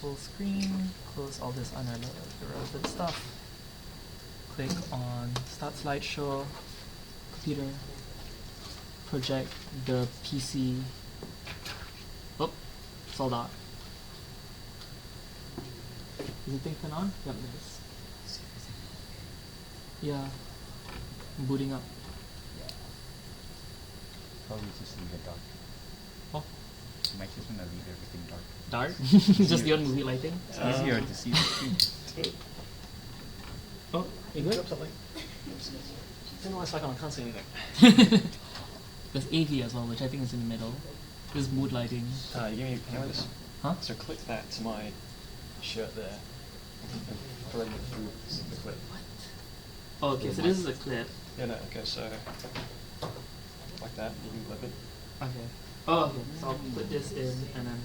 full screen, close all this irrelevant stuff. Click on Start Slideshow, computer, project the PC. Oh, it's all dark. Is the thing turned on? Yep, it is. Yeah, I'm booting up. Probably just leave it dark. Oh, You might just want to leave everything dark. dark? Just the old movie lighting? It's easier to see the screen. Oh, you good? Drop something. Didn't know it's like I can't see anything. There's AV as well, which I think is in the middle. There's mood lighting. You give me this. Huh? So click that to my shirt there. And thread it through the clip. Oh, okay, so this is a clip. Yeah, no, okay, so like that, you can clip it. Okay. Oh, okay. So I'll put this in and then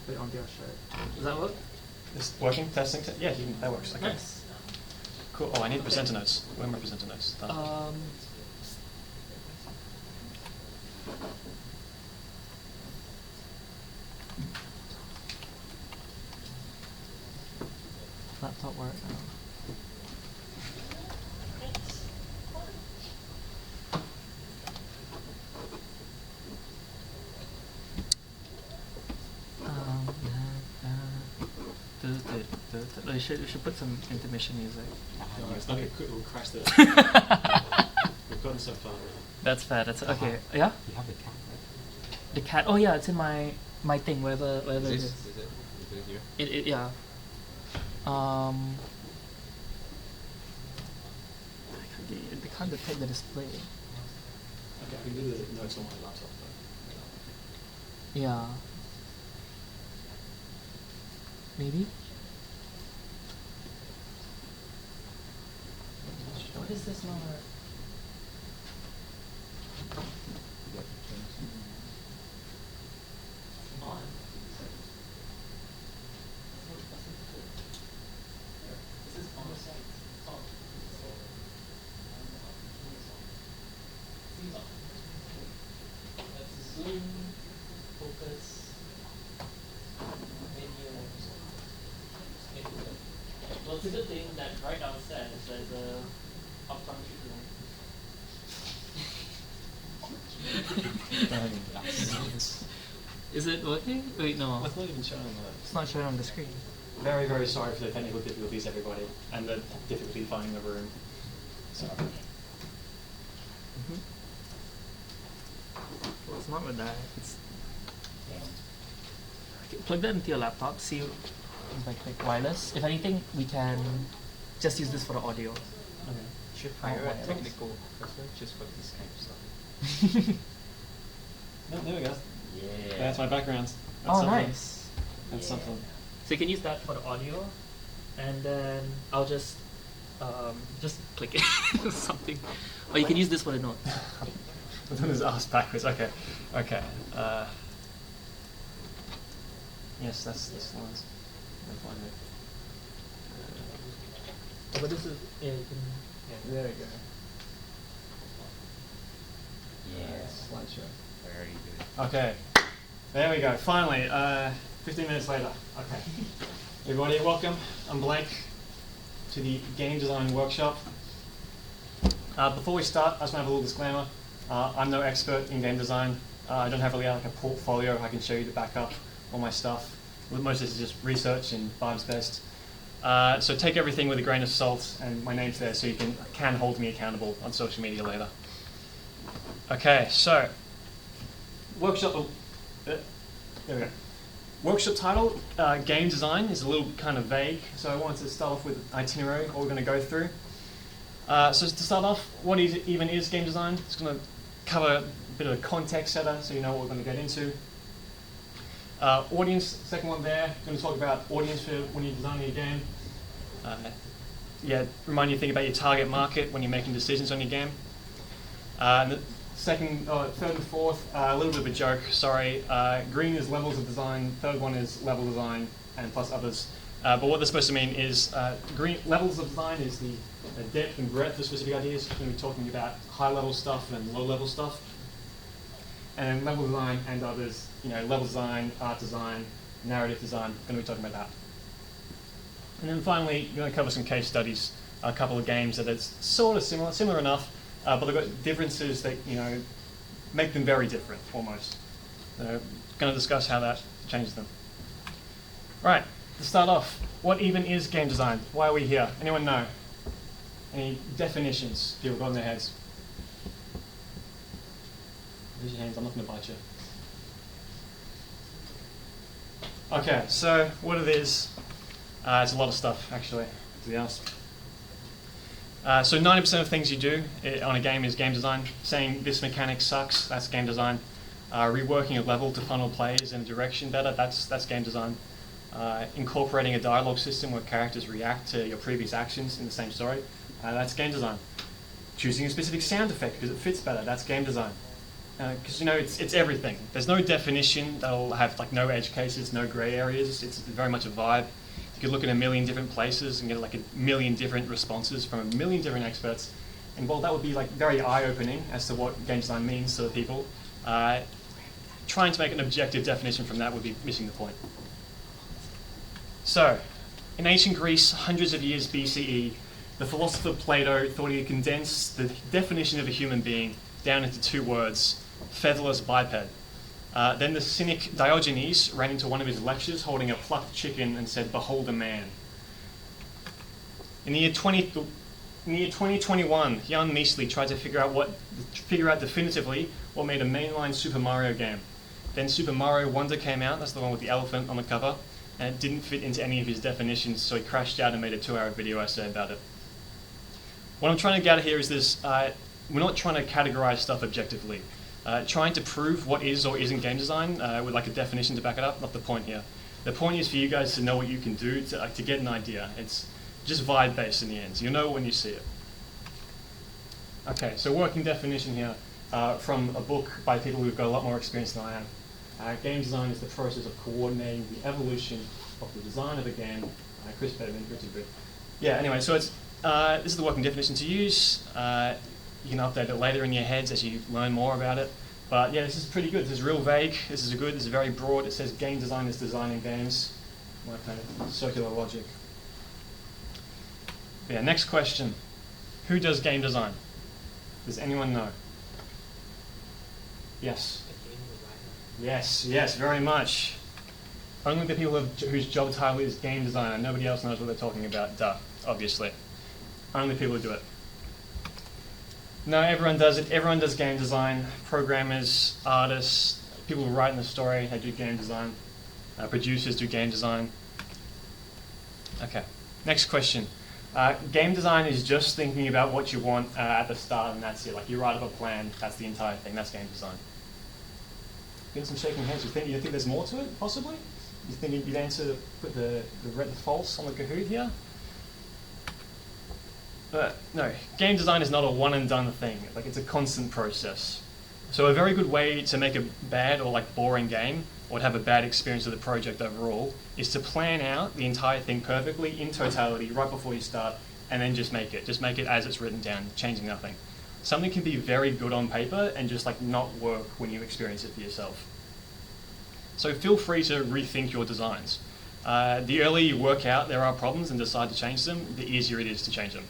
put it onto your shirt. Does that work? Is it working? Testing? Yeah, that works. Okay. Nice. Cool. Oh, I need presenter notes. Where are my presenter notes? Done. Laptop work now. We should put some intermission music. Okay, we'll crash this. We've gotten so far. That's fair. That's okay. Yeah. You have the cat, right? The cat. Oh yeah, it's in my thing. Wherever it is. Is it here? It yeah. They can't detect the display. Okay, I can do the notes on my laptop though. Yeah. Maybe. What is this number? On. This is on the site. It's on. Seems on. Let's zoom, focus, menu. Well, it's a good thing that right downstairs there's a optometry clinic. Is it working? Wait, no. It's not even showing on It's not showing on the screen. Very, very sorry for the technical difficulties, everybody, and the difficulty finding the room. Sorry. Well, it's not with that. It's okay, plug that into your laptop. See if I click wireless. If anything, we can just use this for the audio. Okay. Should hire hire a a technical technical person just for this kind of stuff. No, there we go. Yeah. That's my background. That's Oh, something. nice. That's something. So you can use that for the audio, and then I'll just click it something. Or you can use this for the notes. I've done his ass backwards. Okay. Okay. Yes, that's the ones. I'm fine with. But this is yeah. You can yeah. There we go. Yes. Slideshow. Very good. Okay. There we go. Finally, 15 minutes later. Okay. Everybody, welcome. I'm Blake to the Game Design Workshop. Before we start, I just want to have a little disclaimer. I'm no expert in game design. I don't have really like a portfolio I can show you to back up all my stuff. Most of this is just research and vibes based. So take everything with a grain of salt, and my name's there so you can hold me accountable on social media later. Okay, so workshop. There we go. Workshop title, game design, is a little kind of vague, so I wanted to start off with an itinerary, what we're going to go through. So to start off, what even is game design? It's going to cover a bit of a context setter, so you know what we're going to get into. Audience, second one there, going to talk about audience for when you're designing a game. Remind you to think about your target market when you're making decisions on your game. And the third and fourth, a little bit of a joke, sorry. Green is levels of design, third one is level design, and plus others. But what they're supposed to mean is green levels of design is the depth and breadth of specific ideas. We're going to be talking about high-level stuff and low-level stuff. And level design and others, level design, art design, narrative design. Going to be talking about that. And then finally, we're going to cover some case studies, a couple of games that it's sort of similar enough, but they've got differences that make them very different almost. So going to discuss how that changes them. Right, to start off, what even is game design? Why are we here? Anyone know? Any definitions people got in their heads? Raise your hands, I'm not going to bite you. Okay, so what it is, it's a lot of stuff actually, to be honest. So 90% of things you do on a game is game design. Saying this mechanic sucks, that's game design. Reworking a level to funnel players in a direction better, that's game design. Incorporating a dialogue system where characters react to your previous actions in the same story, that's game design. Choosing a specific sound effect because it fits better, that's game design. Because it's everything. There's no definition that'll have like no edge cases, no grey areas. It's very much a vibe. You could look at a million different places and get like a million different responses from a million different experts. And while that would be like very eye-opening as to what game design means to the people, trying to make an objective definition from that would be missing the point. So, in ancient Greece, hundreds of years BCE, the philosopher Plato thought he could condense the definition of a human being down into two words: featherless biped. Then the cynic Diogenes ran into one of his lectures holding a plucked chicken and said, "Behold a man." In the year 2021, Jan Measley tried to figure out definitively what made a mainline Super Mario game. Then Super Mario Wonder came out, that's the one with the elephant on the cover, and it didn't fit into any of his definitions, so he crashed out and made a 2-hour video essay about it. What I'm trying to get at here is this: we're not trying to categorize stuff objectively. Trying to prove what is or isn't game design with like a definition to back it up, not the point here. The point is for you guys to know what you can do to get an idea. It's just vibe based in the end. You'll know it when you see it. Okay, so working definition here from a book by people who've got a lot more experience than I am. Game design is the process of coordinating the evolution of the design of a game. Chris Peterman, Richard Britt. Yeah, anyway, so it's this is the working definition to use. You can update it later in your heads as you learn more about it. But yeah, this is pretty good. This is real vague. This is good. This is very broad. It says game design is designing games. My kind of circular logic. Yeah, next question. Who does game design? Does anyone know? Yes. Yes, very much. Only the people whose job title is game designer. Nobody else knows what they're talking about. Duh, obviously. Only people who do it. No, everyone does it. Everyone does game design. Programmers, artists, people who write in the story, they do game design. Producers do game design. Okay, next question. Game design is just thinking about what you want at the start, and that's it. Like you write up a plan, that's the entire thing. That's game design. Getting some shaking hands. You think there's more to it, possibly? You think you'd answer, put the false on the Kahoot here? No, game design is not a one and done thing. Like it's a constant process. So a very good way to make a bad or like boring game, or to have a bad experience with the project overall, is to plan out the entire thing perfectly in totality right before you start, and then just make it. Just make it as it's written down, changing nothing. Something can be very good on paper and just like not work when you experience it for yourself. So feel free to rethink your designs. The earlier you work out there are problems and decide to change them, the easier it is to change them.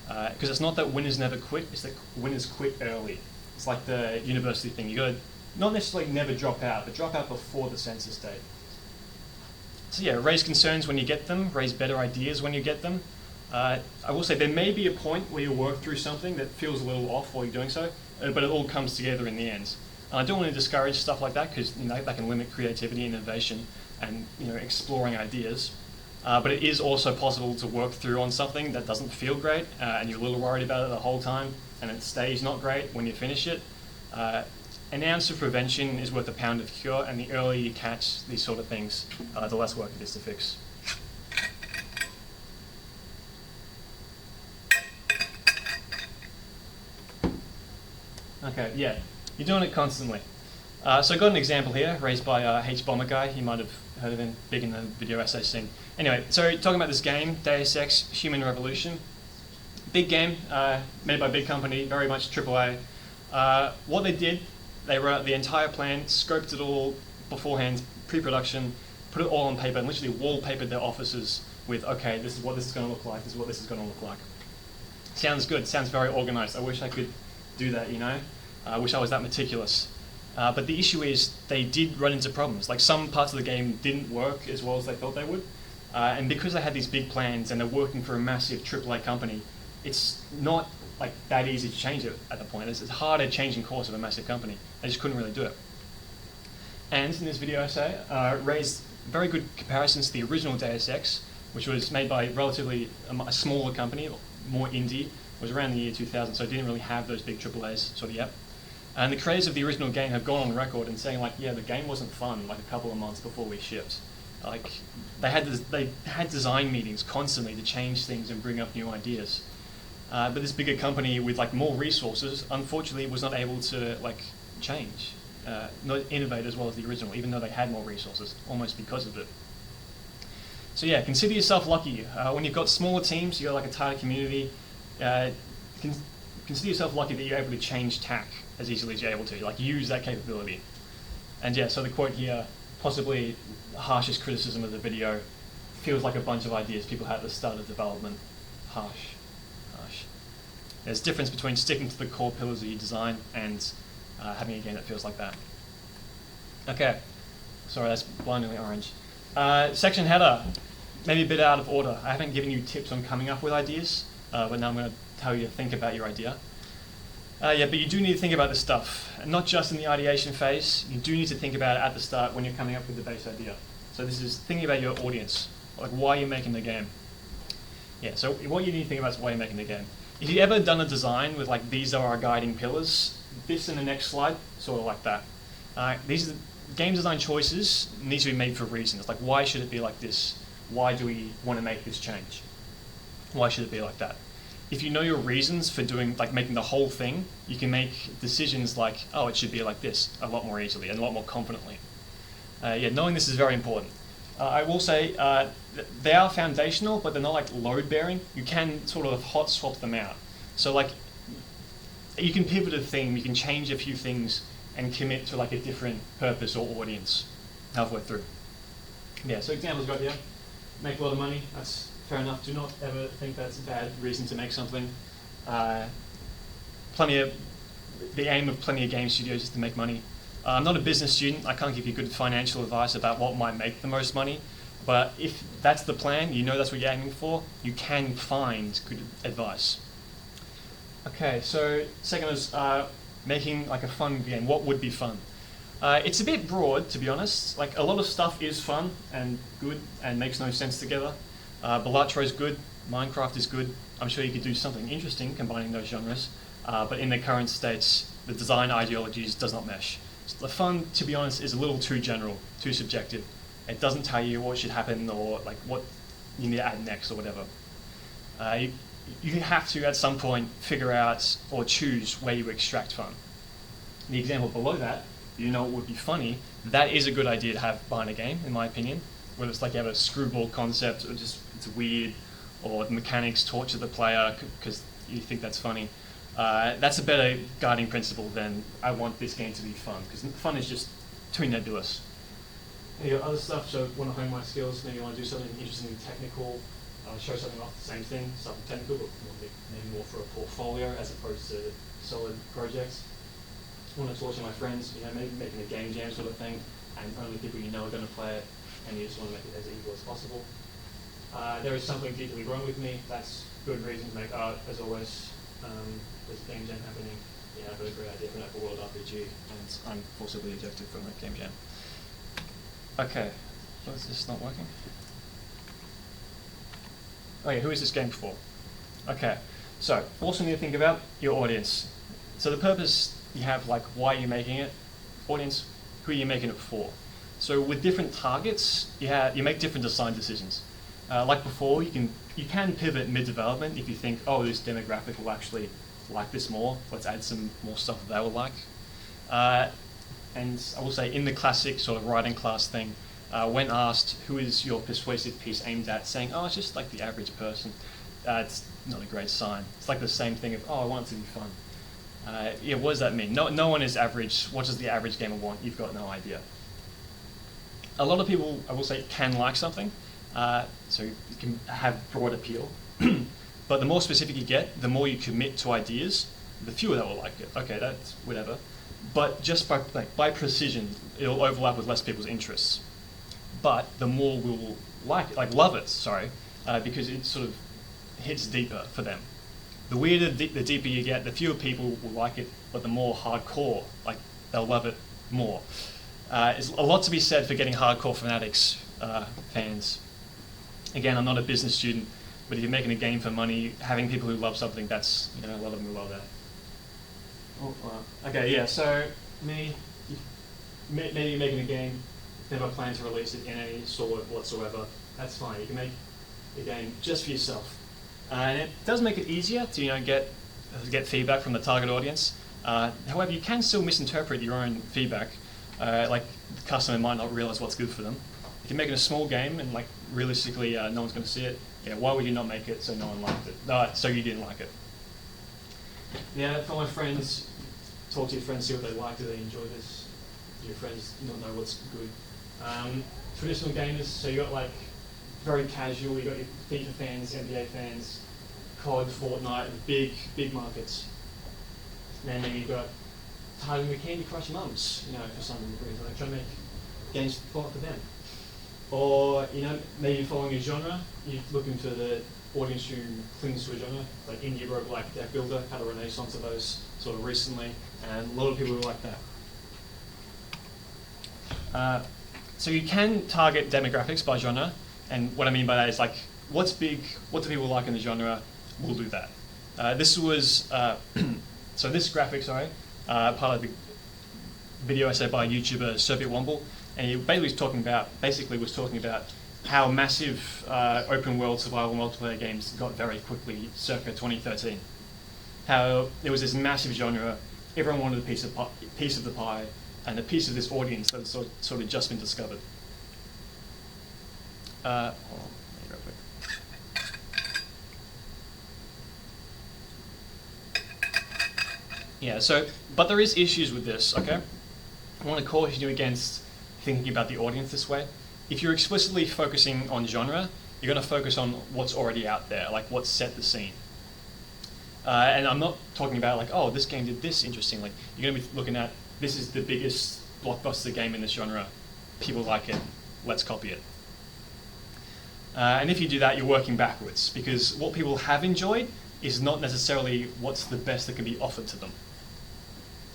Because it's not that winners never quit, it's that winners quit early. It's like the university thing. You got to not necessarily never drop out, but drop out before the census date. So yeah, raise concerns when you get them, raise better ideas when you get them. I will say there may be a point where you work through something that feels a little off while you're doing so, but it all comes together in the end. And I don't want to discourage stuff like that because that can limit creativity, innovation, and exploring ideas. But it is also possible to work through on something that doesn't feel great, and you're a little worried about it the whole time, and it stays not great when you finish it. An ounce of prevention is worth a pound of cure, and the earlier you catch these sort of things, the less work it is to fix. Okay, yeah, you're doing it constantly. So I got an example here raised by H Bomber Guy. You might have heard of him, big in the video essay scene. Anyway, so talking about this game, Deus Ex Human Revolution. Big game, made by a big company, very much AAA. What they did, they wrote the entire plan, scoped it all beforehand, pre-production, put it all on paper and literally wallpapered their offices with, okay, this is what this is going to look like, this is what this is going to look like. Sounds good, sounds very organized. I wish I could do that, you know? I wish I was that meticulous. But the issue is they did run into problems. Like some parts of the game didn't work as well as they thought they would. And because they had these big plans and they're working for a massive AAA company, it's not like that easy to change it at the point. It's harder changing course of a massive company. They just couldn't really do it. And in this video essay, raised very good comparisons to the original Deus Ex, which was made by relatively a smaller company, more indie. It was around the year 2000, so it didn't really have those big AAAs sort of yet. And the creators of the original game have gone on record and saying like, yeah, the game wasn't fun like a couple of months before we shipped. Like they had design meetings constantly to change things and bring up new ideas. But this bigger company with like more resources, unfortunately, was not able to like change, not innovate as well as the original, even though they had more resources, almost because of it. So yeah, consider yourself lucky. When you've got smaller teams, you've got like a tighter community, consider yourself lucky that you're able to change tack as easily as you're able to, like use that capability. And yeah, so the quote here, possibly the harshest criticism of the video, feels like a bunch of ideas people had at the start of development. Harsh. There's a difference between sticking to the core pillars of your design and having a game that feels like that. Okay, sorry, that's blindingly orange. Section header, maybe a bit out of order. I haven't given you tips on coming up with ideas, but now I'm going to tell you to think about your idea. Yeah, but you do need to think about this stuff, and not just in the ideation phase. You do need to think about it at the start when you're coming up with the base idea. So this is thinking about your audience, like why you're making the game. Yeah, so what you need to think about is why you're making the game. If you've ever done a design with like, these are our guiding pillars, this in the next slide, sort of like that. These are the game design choices need to be made for reasons. Like why should it be like this? Why do we want to make this change? Why should it be like that? If you know your reasons for doing, like making the whole thing, you can make decisions like, oh, it should be like this a lot more easily and a lot more confidently. Yeah, knowing this is very important. I will say they are foundational, but they're not like load-bearing. You can sort of hot swap them out. So like, you can pivot a theme, you can change a few things and commit to like a different purpose or audience halfway through. Yeah, so examples got here. Make a lot of money, that's fair enough. Do not ever think that's a bad reason to make something. The aim of plenty of game studios is to make money. I'm not a business student. I can't give you good financial advice about what might make the most money. But if that's the plan, you know that's what you're aiming for, you can find good advice. Okay, so second is making like a fun game. What would be fun? It's a bit broad, to be honest. Like a lot of stuff is fun and good and makes no sense together. Balatro is good, Minecraft is good. I'm sure you could do something interesting combining those genres. But in the current states, the design ideologies does not mesh. So the fun, to be honest, is a little too general, too subjective. It doesn't tell you what should happen or like what you need to add next or whatever. You have to, at some point, figure out or choose where you extract fun. The example below that, you know what would be funny, that is a good idea to have behind a game, in my opinion. Whether it's like you have a screwball concept or just it's weird, or the mechanics torture the player because you think that's funny. That's a better guiding principle than I want this game to be fun, because fun is just too nebulous. And you got other stuff, so want to hone my skills, maybe you want to do something interesting and technical, show something off, the same thing, something technical, but maybe more for a portfolio as opposed to solid projects. Want to torture my friends, you know, maybe making a game jam sort of thing, and only people you know are going to play it, and you just want to make it as equal as possible. There is something deeply wrong with me. That's good reason to make art, as always. There's a game jam happening. Yeah, I've got a great idea for an open world RPG, and I'm forcibly ejected from that game jam. Okay, why is this not working? Oh yeah, who is this game for? Okay, so also need to think about your audience. So the purpose you have, like why you're making it, audience, who are you making it for? So with different targets, you make different design decisions. Like before, you can pivot mid-development if you think, oh, this demographic will actually like this more. Let's add some more stuff that they will like. And I will say, in the classic sort of writing class thing, when asked who is your persuasive piece aimed at, saying, oh, it's just like the average person, it's not a great sign. It's like the same thing of, oh, I want it to be fun. Yeah, what does that mean? No one is average. What does the average gamer want? You've got no idea. a lot of people, I will say, can like something, so you can have broad appeal. But the more specific you get, the more you commit to ideas, the fewer that will like it. Okay, that's whatever. But just by precision, it'll overlap with less people's interests. But the more will like it, love it, sorry, because it sort of hits deeper for them. The weirder, the deeper you get, the fewer people will like it, but the more hardcore, they'll love it more. There's a lot to be said for getting hardcore fanatics, fans. Again, I'm not a business student, but if you're making a game for money, having people who love something, that's, a lot of them will love that. Oh, wow. Okay, yeah, so maybe you're making a game, never plan to release it in any sort whatsoever, that's fine. You can make a game just for yourself. And it does make it easier to get feedback from the target audience. However, you can still misinterpret your own feedback. The customer might not realize what's good for them. If you're making a small game and realistically no one's going to see it, why would you not make it so no one liked it? So you didn't like it. Yeah, for my friends, talk to your friends, see what they like, do they enjoy this? Do your friends not know what's good? Traditional gamers, so you got very casual, you got your FIFA fans, NBA fans, COD, Fortnite, big markets. And then you've got targeting the Candy Crush mums, for some reason, trying to make games for them. Or, maybe following a genre, you're looking for the audience who clings to a genre, like indie roguelike deck builder, had a renaissance of those sort of recently, and a lot of people who like that. So you can target demographics by genre, and what I mean by that is what's big, what do people like in the genre, we'll do that. This was, so this graphic, part of the video essay by YouTuber Soviet Womble, and he basically was talking about how massive open world survival multiplayer games got very quickly circa 2013. How there was this massive genre, everyone wanted a piece of the pie, and a piece of this audience that had sort of just been discovered. Yeah, but there is issues with this, okay? I want to caution you against thinking about the audience this way. If you're explicitly focusing on genre, you're going to focus on what's already out there, what's set the scene. And I'm not talking about oh, this game did this interestingly. You're going to be looking at, this is the biggest blockbuster game in this genre. People like it, let's copy it. And if you do that, you're working backwards, because what people have enjoyed is not necessarily what's the best that can be offered to them.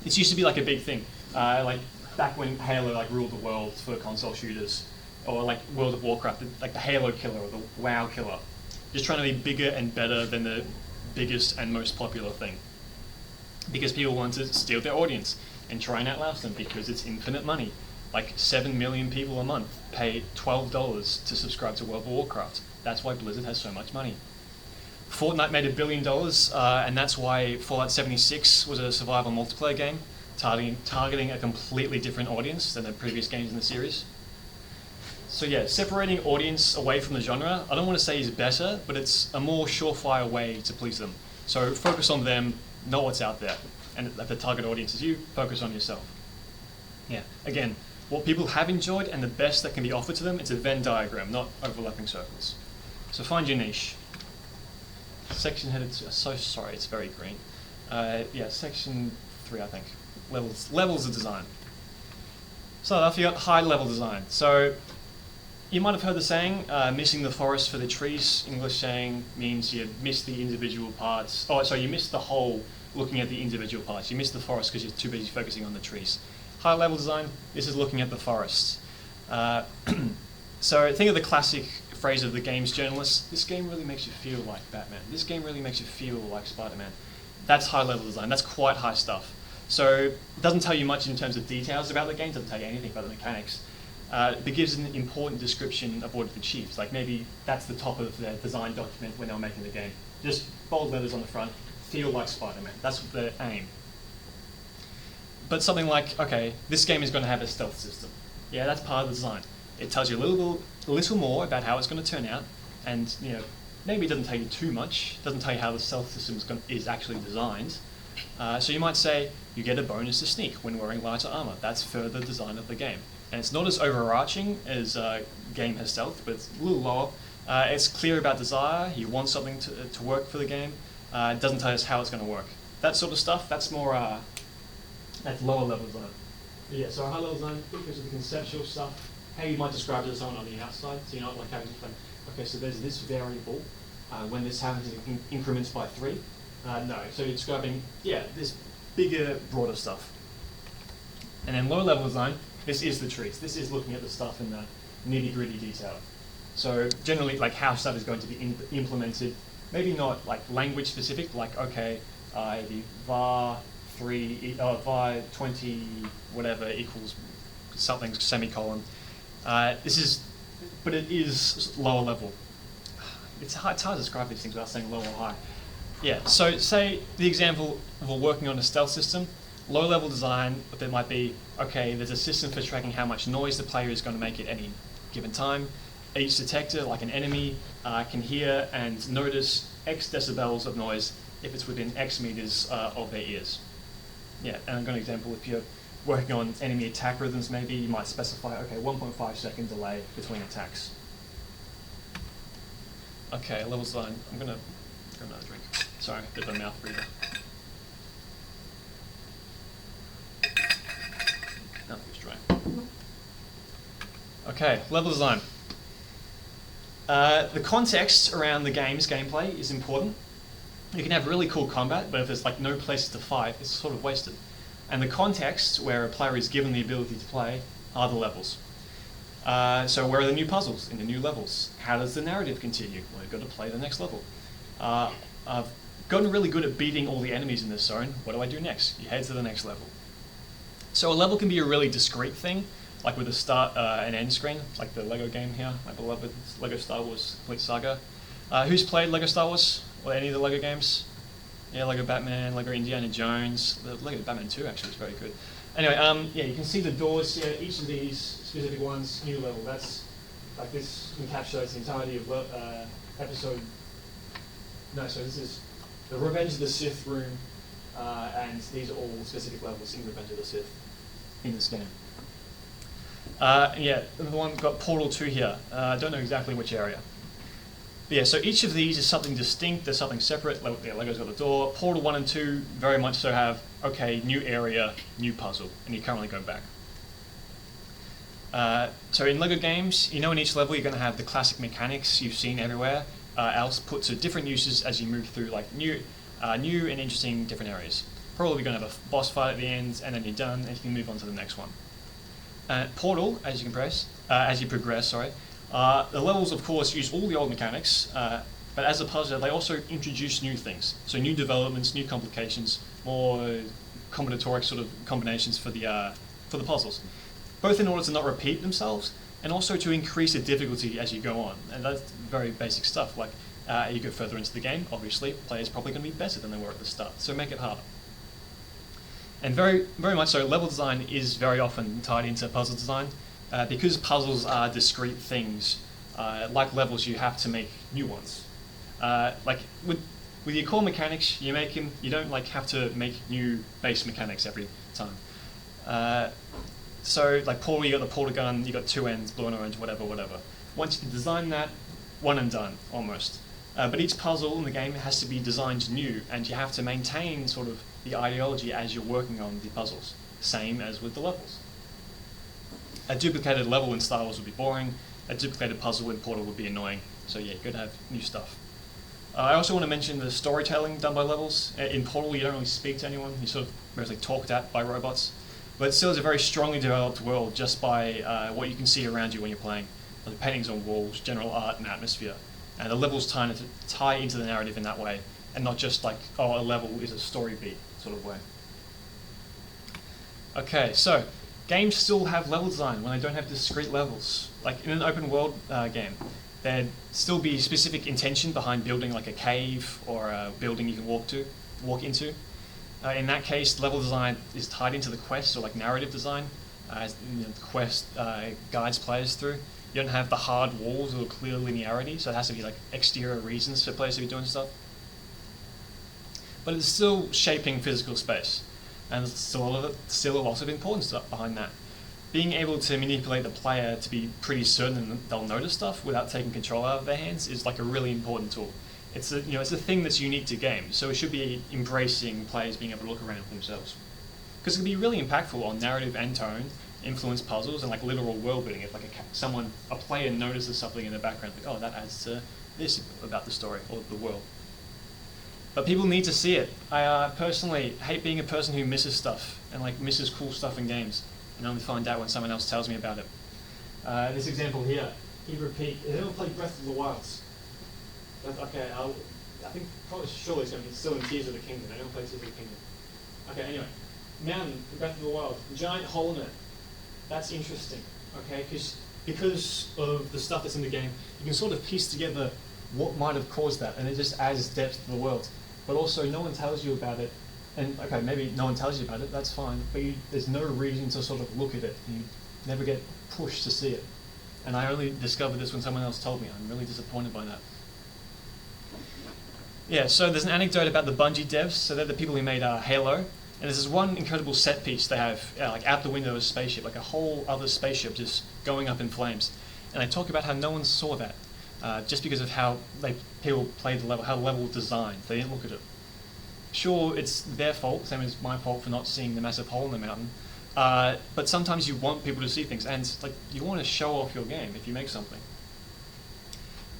It used to be a big thing, back when Halo ruled the world for console shooters, or World of Warcraft, the Halo killer or the WoW killer, just trying to be bigger and better than the biggest and most popular thing, because people want to steal their audience and try and outlast them, because it's infinite money. 7 million people a month pay $12 to subscribe to World of Warcraft. That's why Blizzard has so much money. Fortnite made $1 billion, and that's why Fallout 76 was a survival multiplayer game, targeting a completely different audience than the previous games in the series. So yeah, separating audience away from the genre, I don't want to say is better, but it's a more surefire way to please them. So focus on them, know what's out there, and if the target audience is you, focus on yourself. Yeah, again, what people have enjoyed and the best that can be offered to them, it's a Venn diagram, not overlapping circles. So find your niche. Section headed, so sorry, it's very green. Yeah, section 3, I think. Levels of design. So after you got high level design. So you might have heard the saying, missing the forest for the trees. English saying means you miss the individual parts. Oh, sorry, you miss the whole looking at the individual parts. You miss the forest because you're too busy focusing on the trees. High level design, this is looking at the forest. So think of the classic phrase of the games journalist, this game really makes you feel like Batman. This game really makes you feel like Spider-Man. That's high level design, that's quite high stuff. So it doesn't tell you much in terms of details about the game, doesn't tell you anything about the mechanics. But gives an important description of what it achieves. Maybe that's the top of their design document when they were making the game. Just bold letters on the front, feel like Spider-Man. That's the aim. But something like, okay, this game is going to have a stealth system. Yeah, that's part of the design. It tells you a little more about how it's going to turn out, and maybe it doesn't tell you too much. It doesn't tell you how the stealth system is actually designed, So you might say you get a bonus to sneak when wearing lighter armor. That's further design of the game. And it's not as overarching as game has stealth, but it's a little lower. It's clear about desire. You want something to work for the game. It doesn't tell us how it's going to work. That sort of stuff, that's more, that's lower level design. But yeah, so high level design, because of the conceptual stuff, how you might describe it to someone on the outside. So you're not like having to think, okay, so there's this variable. When this happens, it increments by 3. No, so you're describing, yeah, this bigger, broader stuff. And then lower level design, this is the trees. This is looking at the stuff in the nitty-gritty detail. So generally, like how stuff is going to be implemented, maybe not like language specific, like okay, the var 20 whatever equals something semicolon. This is, but it is lower level. It's hard to describe these things without saying low or high. Yeah, so say the example of we're working on a stealth system, low level design, but there might be, okay, there's a system for tracking how much noise the player is going to make at any given time. Each detector, like an enemy, can hear and notice X decibels of noise if it's within X meters of their ears. Yeah, and I've got an example, if you're working on enemy attack rhythms, maybe you might specify, okay, 1.5 second delay between attacks. Okay, level design. I'm gonna grab another drink. Sorry, bit of a mouth breather. No, it's dry. Okay, level design. The context around the game's gameplay is important. You can have really cool combat, but if there's like no places to fight, it's sort of wasted. And the context where a player is given the ability to play are the levels. So where are the new puzzles in the new levels? How does the narrative continue? Well, you've got to play the next level. I've gotten really good at beating all the enemies in this zone. What do I do next? You head to the next level. So a level can be a really discrete thing, like with a start and end screen, like the Lego game here, my beloved Lego Star Wars Complete Saga. Who's played Lego Star Wars or any of the Lego games? Yeah, Lego Batman, Lego Indiana Jones. The Lego Batman 2 actually is very good. Anyway, yeah, you can see the doors here. Each of these specific ones, new level. That's like this encapsulates the entirety of episode. No, so this is the Revenge of the Sith room, and these are all specific levels in Revenge of the Sith in this game. Yeah, the one got Portal 2 here. I don't know exactly which area. But yeah, so each of these is something distinct, there's something separate. Yeah, Lego's got the door. Portal 1 and 2 very much so have, okay, new area, new puzzle, and you currently go back. So in Lego games, you know in each level you're going to have the classic mechanics you've seen everywhere, else put to different uses as you move through like new and interesting different areas. Probably going to have a boss fight at the end, and then you're done, and you can move on to the next one. Portal, as you progress, the levels, of course, use all the old mechanics, but as a puzzler, they also introduce new things. So new developments, new complications, more combinatoric sort of combinations for the puzzles, both in order to not repeat themselves and also to increase the difficulty as you go on. And that's very basic stuff. Like you go further into the game, obviously, players probably going to be better than they were at the start. So make it harder. And very, very much so, level design is very often tied into puzzle design. Because puzzles are discrete things, like levels, you have to make new ones. Like with your core mechanics, you make them. You don't like have to make new base mechanics every time. So like Portal, you got the Portal gun, you got 2 ends, blue and orange, whatever. Once you design that, one and done almost. But each puzzle in the game has to be designed new, and you have to maintain sort of the ideology as you're working on the puzzles. Same as with the levels. A duplicated level in Star Wars would be boring. A duplicated puzzle in Portal would be annoying. So yeah, you've got to have new stuff. I also want to mention the storytelling done by levels. In Portal, you don't really speak to anyone. You're sort of mostly talked at by robots. But it still is a very strongly developed world just by what you can see around you when you're playing. The paintings on walls, general art and atmosphere. And the levels tie into the narrative in that way, and not just like, oh, a level is a story beat sort of way. Okay, so games still have level design when they don't have discrete levels. Like in an open world game, there'd still be specific intention behind building like a cave or a building you can walk into. In that case, level design is tied into the quest or like narrative design, as the quest guides players through. You don't have the hard walls or clear linearity, so it has to be like exterior reasons for players to be doing stuff. but it's still shaping physical space. And there's still a lot of importance behind that. Being able to manipulate the player to be pretty certain that they'll notice stuff without taking control out of their hands is like a really important tool. It's a thing that's unique to games, so it should be embracing players being able to look around for themselves. Because it can be really impactful on narrative and tone, influence puzzles, and like literal world building. If like a player notices something in the background, like, oh, that adds to this about the story or the world. But people need to see it. I personally hate being a person who misses stuff and like misses cool stuff in games, and only find out when someone else tells me about it. This example here, Ebra Peak. Has anyone played Breath of the Wilds? Okay, I think probably surely it's going to be still in Tears of the Kingdom. I don't play Tears of the Kingdom. Okay, anyway, mountain, Breath of the Wild, giant hole in it. That's interesting. Okay, because of the stuff that's in the game, you can sort of piece together what might have caused that, and it just adds depth to the world. But also, no one tells you about it. And okay, maybe no one tells you about it, that's fine, but there's no reason to sort of look at it. You never get pushed to see it. And I only discovered this when someone else told me. I'm really disappointed by that. Yeah, so there's an anecdote about the Bungie devs. So they're the people who made Halo. And there's this one incredible set piece they have, like out the window of a spaceship, like a whole other spaceship just going up in flames. And they talk about how no one saw that, just because of how people played the level, how the level was designed. They didn't look at it. Sure, it's their fault, same as my fault for not seeing the massive hole in the mountain. But sometimes you want people to see things, and like you want to show off your game if you make something.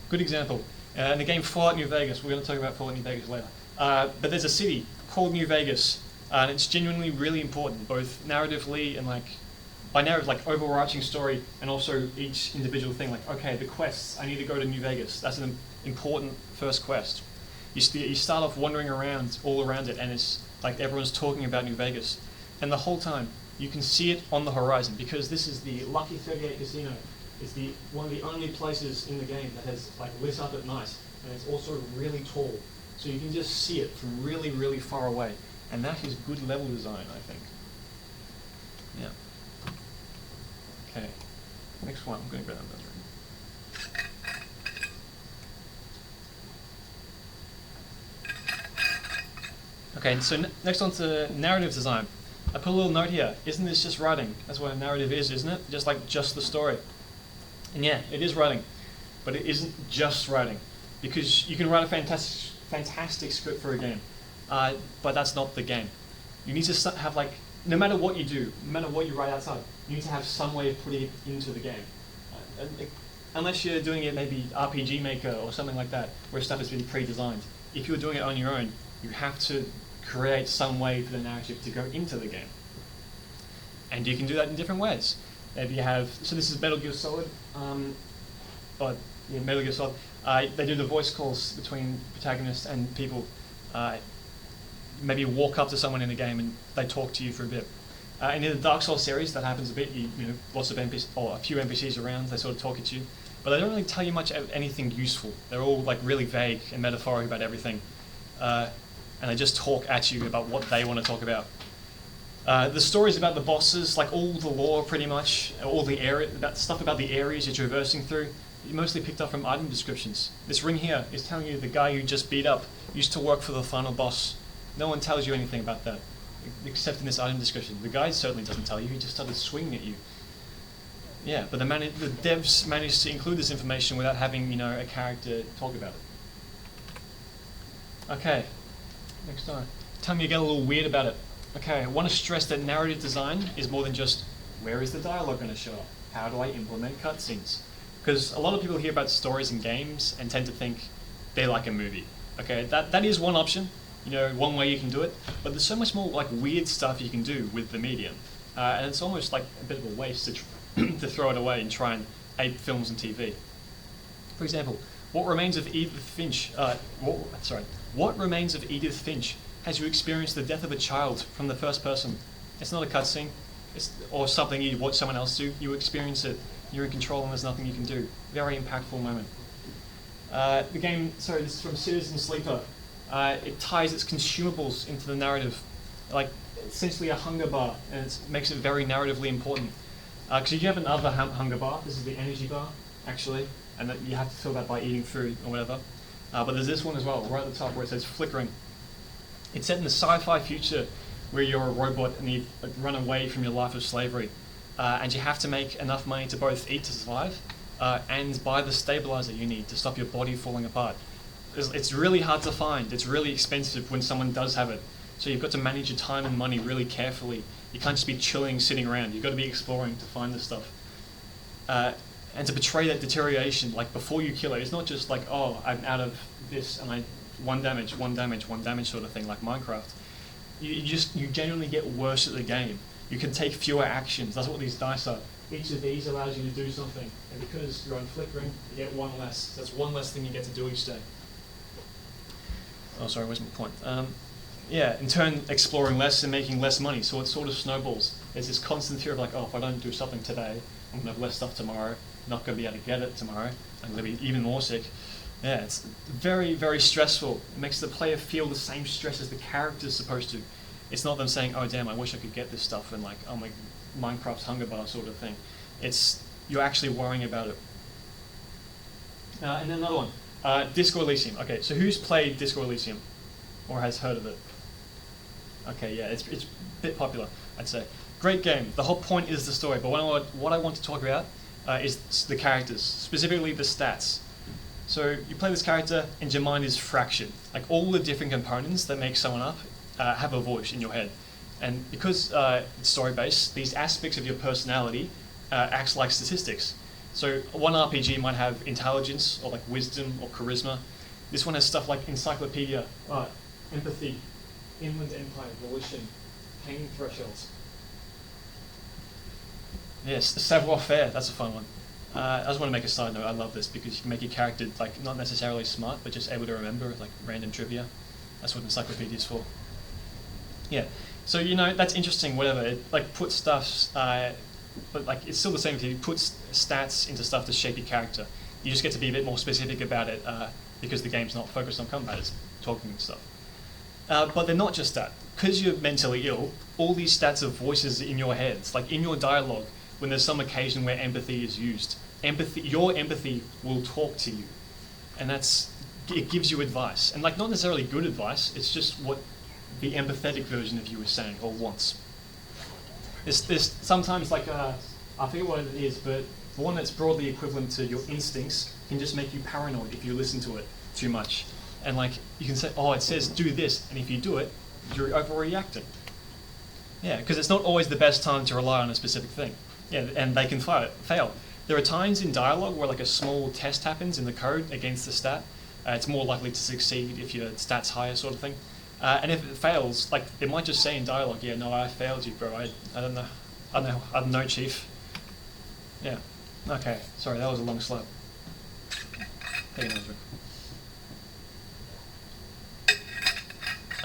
Good example. In the game Fallout New Vegas, we're going to talk about Fallout New Vegas later. But there's a city called New Vegas, and it's genuinely really important, both narratively and by narrative, like overarching story, and also each individual thing. Like, okay, the quests, I need to go to New Vegas. That's an important first quest. You start off wandering around, all around it, and it's like everyone's talking about New Vegas. And the whole time, you can see it on the horizon, because this is the Lucky 38 Casino. It's one of the only places in the game that has like lit up at night, and it's also really tall. So you can just see it from really, really far away. And that is good level design, I think. Yeah. Okay. Next one, I'm going to grab that. Okay, so next on to narrative design. I put a little note here. Isn't this just writing? That's what a narrative is, isn't it? Just the story. And yeah, it is writing, but it isn't just writing, because you can write a fantastic script for a game, but that's not the game. You need to have no matter what you do, no matter what you write outside, you need to have some way of putting it into the game. Unless you're doing it maybe RPG Maker or something like that, where stuff has been pre-designed. If you're doing it on your own, you have to create some way for the narrative to go into the game. And you can do that in different ways. Maybe you have, so this is Metal Gear Solid, Metal Gear Solid. They do the voice calls between protagonists and people. Maybe you walk up to someone in a game and they talk to you for a bit. And in the Dark Souls series, that happens a bit. You know, lots of NPCs, or a few NPCs around, they sort of talk at you. But they don't really tell you much of anything useful. They're all like really vague and metaphoric about everything. And they just talk at you about what they want to talk about. The stories about the bosses, like all the lore pretty much, all the stuff about the areas you're traversing through, you mostly picked up from item descriptions. This ring here is telling you the guy you just beat up used to work for the final boss. No one tells you anything about that, except in this item description. The guide certainly doesn't tell you, he just started swinging at you. Yeah, but the devs managed to include this information without having, a character talk about it. Okay, next time. Tell me you get a little weird about it. Okay, I want to stress that narrative design is more than just, where is the dialogue going to show up? How do I implement cutscenes? Because a lot of people hear about stories in games and tend to think they're like a movie. Okay, that is one option, one way you can do it, but there's so much more like weird stuff you can do with the medium. And it's almost like a bit of a waste to throw it away and try and ape films and TV. For example, What Remains of Edith Finch? What Remains of Edith Finch has you experienced the death of a child from the first person? It's not a cutscene, or something you watch someone else do. You experience it. You're in control, and there's nothing you can do. Very impactful moment. This is from Citizen Sleeper. It ties its consumables into the narrative, like essentially a hunger bar, and it makes it very narratively important. Because you have another hunger bar. This is the energy bar, actually, and that you have to fill that by eating food or whatever. But there's this one as well, right at the top where it says flickering. It's set in a sci-fi future where you're a robot and you run away from your life of slavery, and you have to make enough money to both eat to survive and buy the stabilizer you need to stop your body falling apart. It's really hard to find. It's really expensive when someone does have it. So you've got to manage your time and money really carefully. You can't just be chilling, sitting around. You've got to be exploring to find this stuff. And to portray that deterioration, like before you kill it, it's not just like, oh, I'm out of this and one damage sort of thing, like Minecraft. You genuinely get worse at the game. You can take fewer actions. That's what these dice are. Each of these allows you to do something, and because you're on flickering, you get one less. That's one less thing you get to do each day. Oh, sorry, where's my point? Yeah, in turn, exploring less and making less money, so it sort of snowballs. There's this constant fear of like, oh, if I don't do something today, I'm going to have less stuff tomorrow, not going to be able to get it tomorrow, I'm going to be even more sick. Yeah, it's very, very stressful. It makes the player feel the same stress as the character's supposed to. It's not them saying, oh damn, I wish I could get this stuff, and like, oh my, Minecraft's hunger bar sort of thing. It's, you're actually worrying about it. And then another one, Disco Elysium. Okay, so who's played Disco Elysium? Or has heard of it? Okay, yeah, it's a bit popular, I'd say. Great game. The whole point is the story, but what I want to talk about is the characters, specifically the stats. So you play this character and your mind is fractured. Like all the different components that make someone up have a voice in your head. And because it's story-based, these aspects of your personality acts like statistics. So one RPG might have intelligence or like wisdom or charisma. This one has stuff like encyclopedia, empathy, inland empire, volition, hanging thresholds. Yes, savoir-faire, that's a fun one. I just want to make a side note, I love this because you can make your character like not necessarily smart, but just able to remember like random trivia. That's what encyclopedia is for. Yeah, so you know, that's interesting, whatever. It like puts stuff, but like it's still the same thing. You put stats into stuff to shape your character. You just get to be a bit more specific about it because the game's not focused on combat, it's talking and stuff. But they're not just that. Because you're mentally ill, all these stats are voices in your heads. Like in your dialogue, when there's some occasion where empathy is used, your empathy will talk to you. And it gives you advice. And like not necessarily good advice, it's just what the empathetic version of you is saying or wants. There's sometimes like, I forget what it is, but the one that's broadly equivalent to your instincts can just make you paranoid if you listen to it too much. And like, you can say, oh, it says do this, and if you do it, you're overreacting. Yeah, because it's not always the best time to rely on a specific thing. Yeah, and they can fail. There are times in dialogue where like a small test happens in the code against the stat. It's more likely to succeed if your stat's higher sort of thing. And if it fails, like it might just say in dialogue, yeah, no, I failed you, bro. I don't know, chief. Yeah. Okay, sorry, that was a long slap. Take another drink.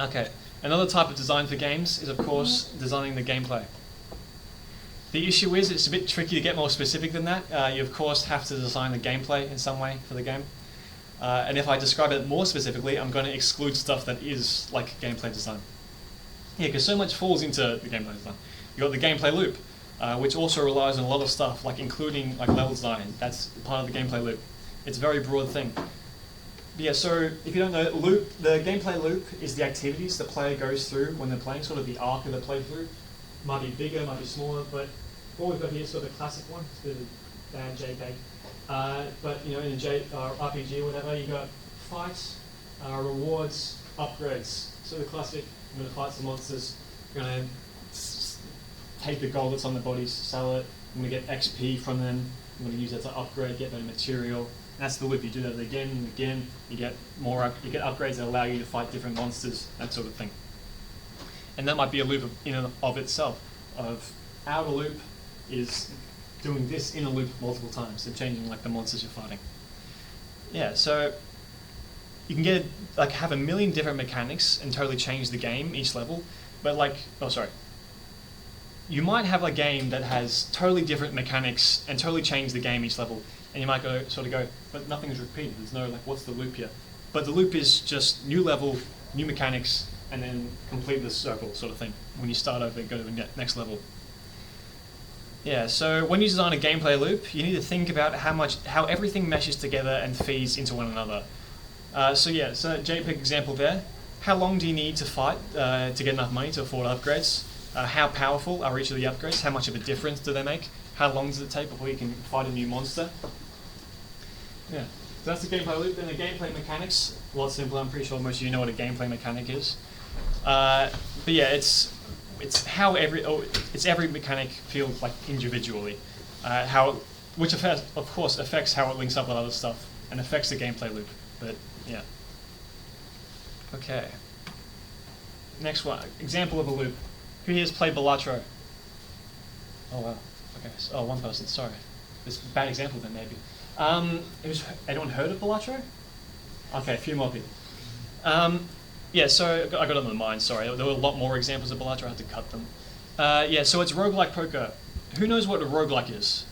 Okay, another type of design for games is, of course, designing the gameplay. The issue is it's a bit tricky to get more specific than that. You, of course, have to design the gameplay in some way for the game. And if I describe it more specifically, I'm going to exclude stuff that is like gameplay design. Yeah, because so much falls into the gameplay design. You've got the gameplay loop, which also relies on a lot of stuff, like including like level design. That's part of the gameplay loop. It's a very broad thing. Yeah, so if you don't know, the gameplay loop is the activities the player goes through when they're playing, sort of the arc of the playthrough. Might be bigger, might be smaller, but what we've got here is sort of the classic one. It's the bad JPEG. But you know, in a RPG or whatever, you got fights, rewards, upgrades. So the classic, I'm going to fight some monsters, I'm going to take the gold that's on their bodies, sell it, I'm going to get XP from them, I'm going to use that to upgrade, get better material. That's the loop. You do that again and again. You get you get upgrades that allow you to fight different monsters, that sort of thing. And that might be a loop in and of itself. Of outer loop is doing this inner loop multiple times and changing like the monsters you're fighting. Yeah, so you can get have a million different mechanics and totally change the game each level. But you might have a game that has totally different mechanics and totally change the game each level. And you might go, but nothing's repeated. There's no, what's the loop here? But the loop is just new level, new mechanics, and then complete the circle sort of thing. When you start over, go to the next level. Yeah, so when you design a gameplay loop, you need to think about how everything meshes together and feeds into one another. So JPEG example there. how long do you need to fight to get enough money to afford upgrades? How powerful are each of the upgrades? How much of a difference do they make? How long does it take before you can fight a new monster? Yeah, so that's the gameplay loop. Then the gameplay mechanics, a lot simpler. I'm pretty sure most of you know what a gameplay mechanic is. But yeah, it's every mechanic feels like individually, which of course affects how it links up with other stuff and affects the gameplay loop. But yeah. Okay. Next one, example of a loop. Who here has played Balatro? Oh wow. Okay. So, one person. Sorry. This is a bad example then maybe. Anyone heard of Balatro? Okay, a few more people. Yeah, so I got it on my mind, sorry. There were a lot more examples of Balatro, I had to cut them. Yeah, so it's roguelike poker. Who knows what a roguelike is?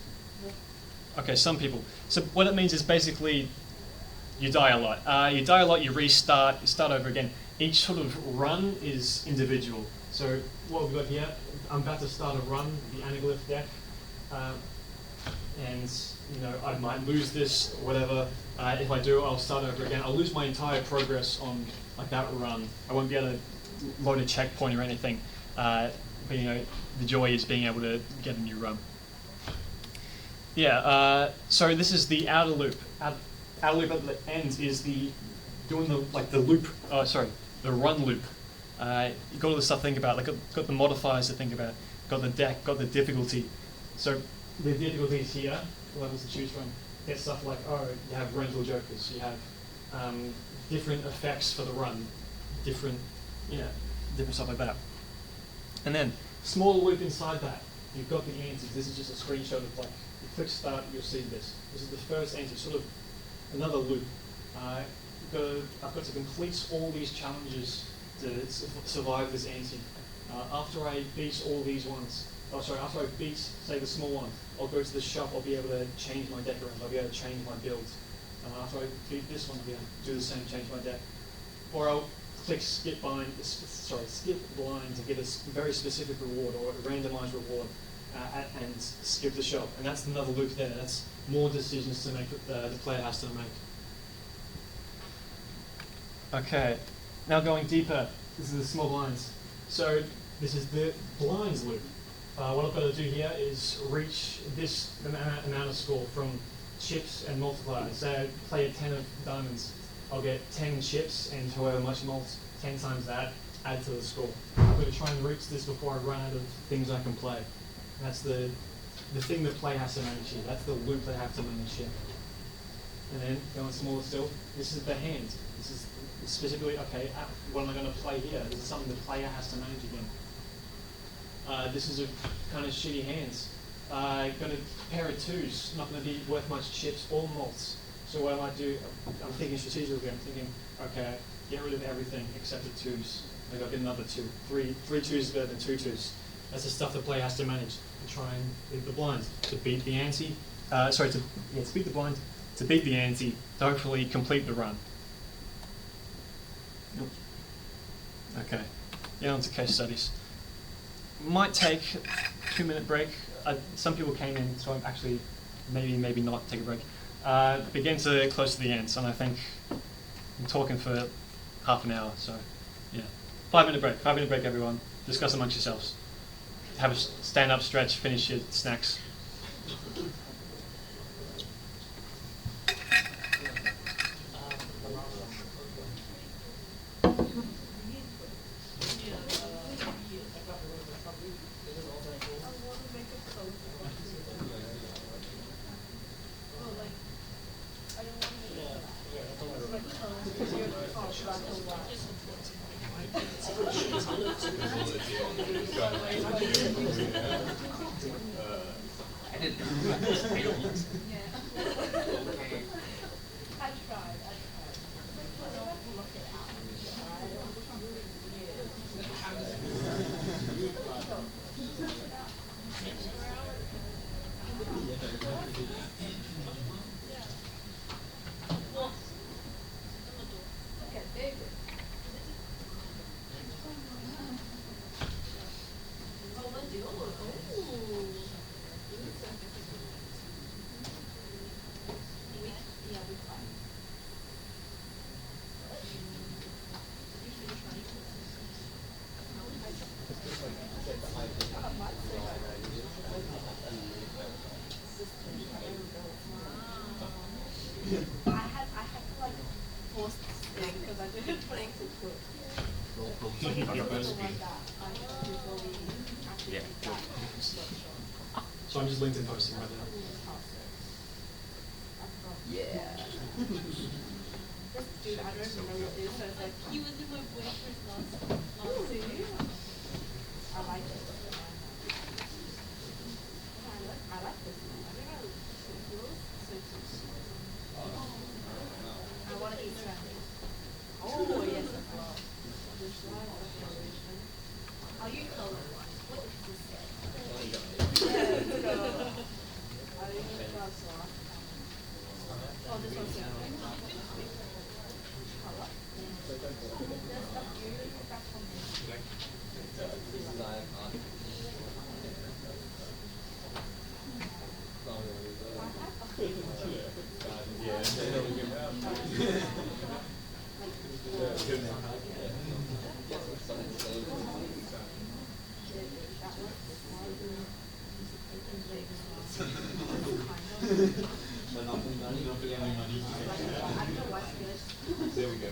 Okay, some people. So what it means is basically you die a lot. You restart, you start over again. Each sort of run is individual. So what we've got here, I'm about to start a run, the Anaglyph deck. And I might lose this, or whatever. If I do, I'll start over again. I'll lose my entire progress on like that run. I won't be able to load a checkpoint or anything. But the joy is being able to get a new run. Yeah. So this is the outer loop. Outer loop at the end is the loop. Oh, sorry, the run loop. You got all the stuff to think about. Like got the modifiers to think about. Got the deck. Got the difficulty. So the difficulties here, levels to choose from, get stuff like, you have rental jokers, you have different effects for the run, different stuff like that. And then, small loop inside that, you've got the answers. This is just a screenshot of you click start, you'll see this. This is the first answer, sort of another loop. I've got to complete all these challenges to survive this ante. After I beat all these ones, after I beat, say, the small one, I'll go to the shop, I'll be able to change my deck around, I'll be able to change my build. After I beat this one, I'll be able to do the same, change my deck. Or I'll click skip blind to get a very specific reward or a randomized reward and skip the shop. And that's another loop there. That's more decisions to make the player has to make. Okay, now going deeper, this is the small blinds. So this is the blinds loop. What I've got to do here is reach this amount of score from chips and multipliers. Say I play a 10 of diamonds, I'll get 10 chips, and however much 10 times that, add to the score. I'm going to try and reach this before I run out of things I can play. That's the thing the player has to manage here. That's the loop they have to manage here. And then, going smaller still, this is the hand. This is specifically, okay, what am I going to play here? This is something the player has to manage again. This is a kind of shitty hands. Got a pair of twos, not going to be worth much chips or malts. So what I might do, I'm thinking strategically, I'm thinking, okay, get rid of everything except the twos. Maybe I'll get another two. Three twos is better than two twos. That's the stuff the player has to manage to try and beat the blinds, to beat the ante. To beat the blind, to beat the ante, to hopefully complete the run. Okay, yeah, on to case studies. Might take a 2-minute break. Some people came in, so I'm actually maybe not take a break. Begin to close to the end, and I think I'm talking for half an hour, so yeah. 5-minute break. 5-minute break, everyone. Discuss amongst yourselves. Have a stand-up stretch, finish your snacks. had to like force it because I didn't playing to put. Yeah. So I'm just LinkedIn posting right now. Yeah. Dude, I don't remember what it is, so it's like, he was in my boyfriend's last scene. I like it. I like this one. I think I like it feels so cute. I want to eat something. Oh, yes, I love. Are you colorblind? What is this? Yeah, let's go. I didn't know last time. Oh, this one's good. There we go.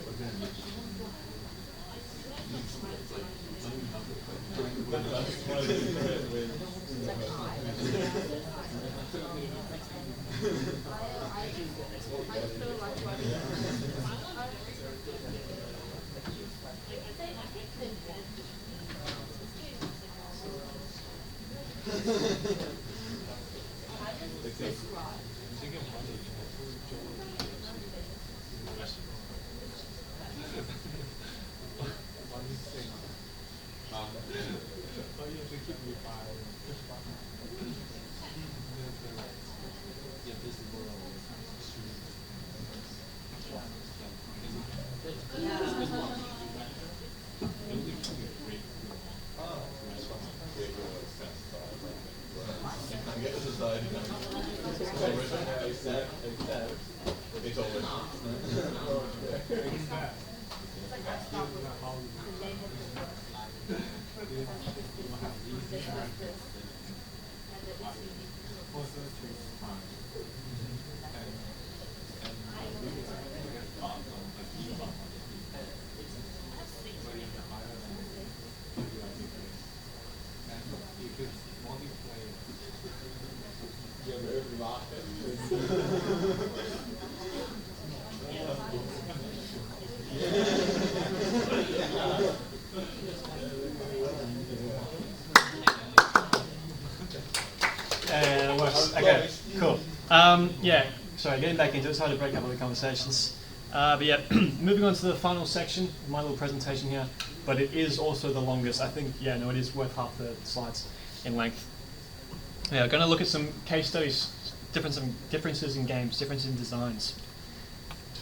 And it works. Okay, cool. Yeah, sorry, getting back into it, sorry to break up all the conversations. But yeah, moving on to the final section of my little presentation here, but it is also the longest. I think, yeah, no, it is worth half the slides in length. Yeah, going to look at some case studies, differences in games, differences in designs.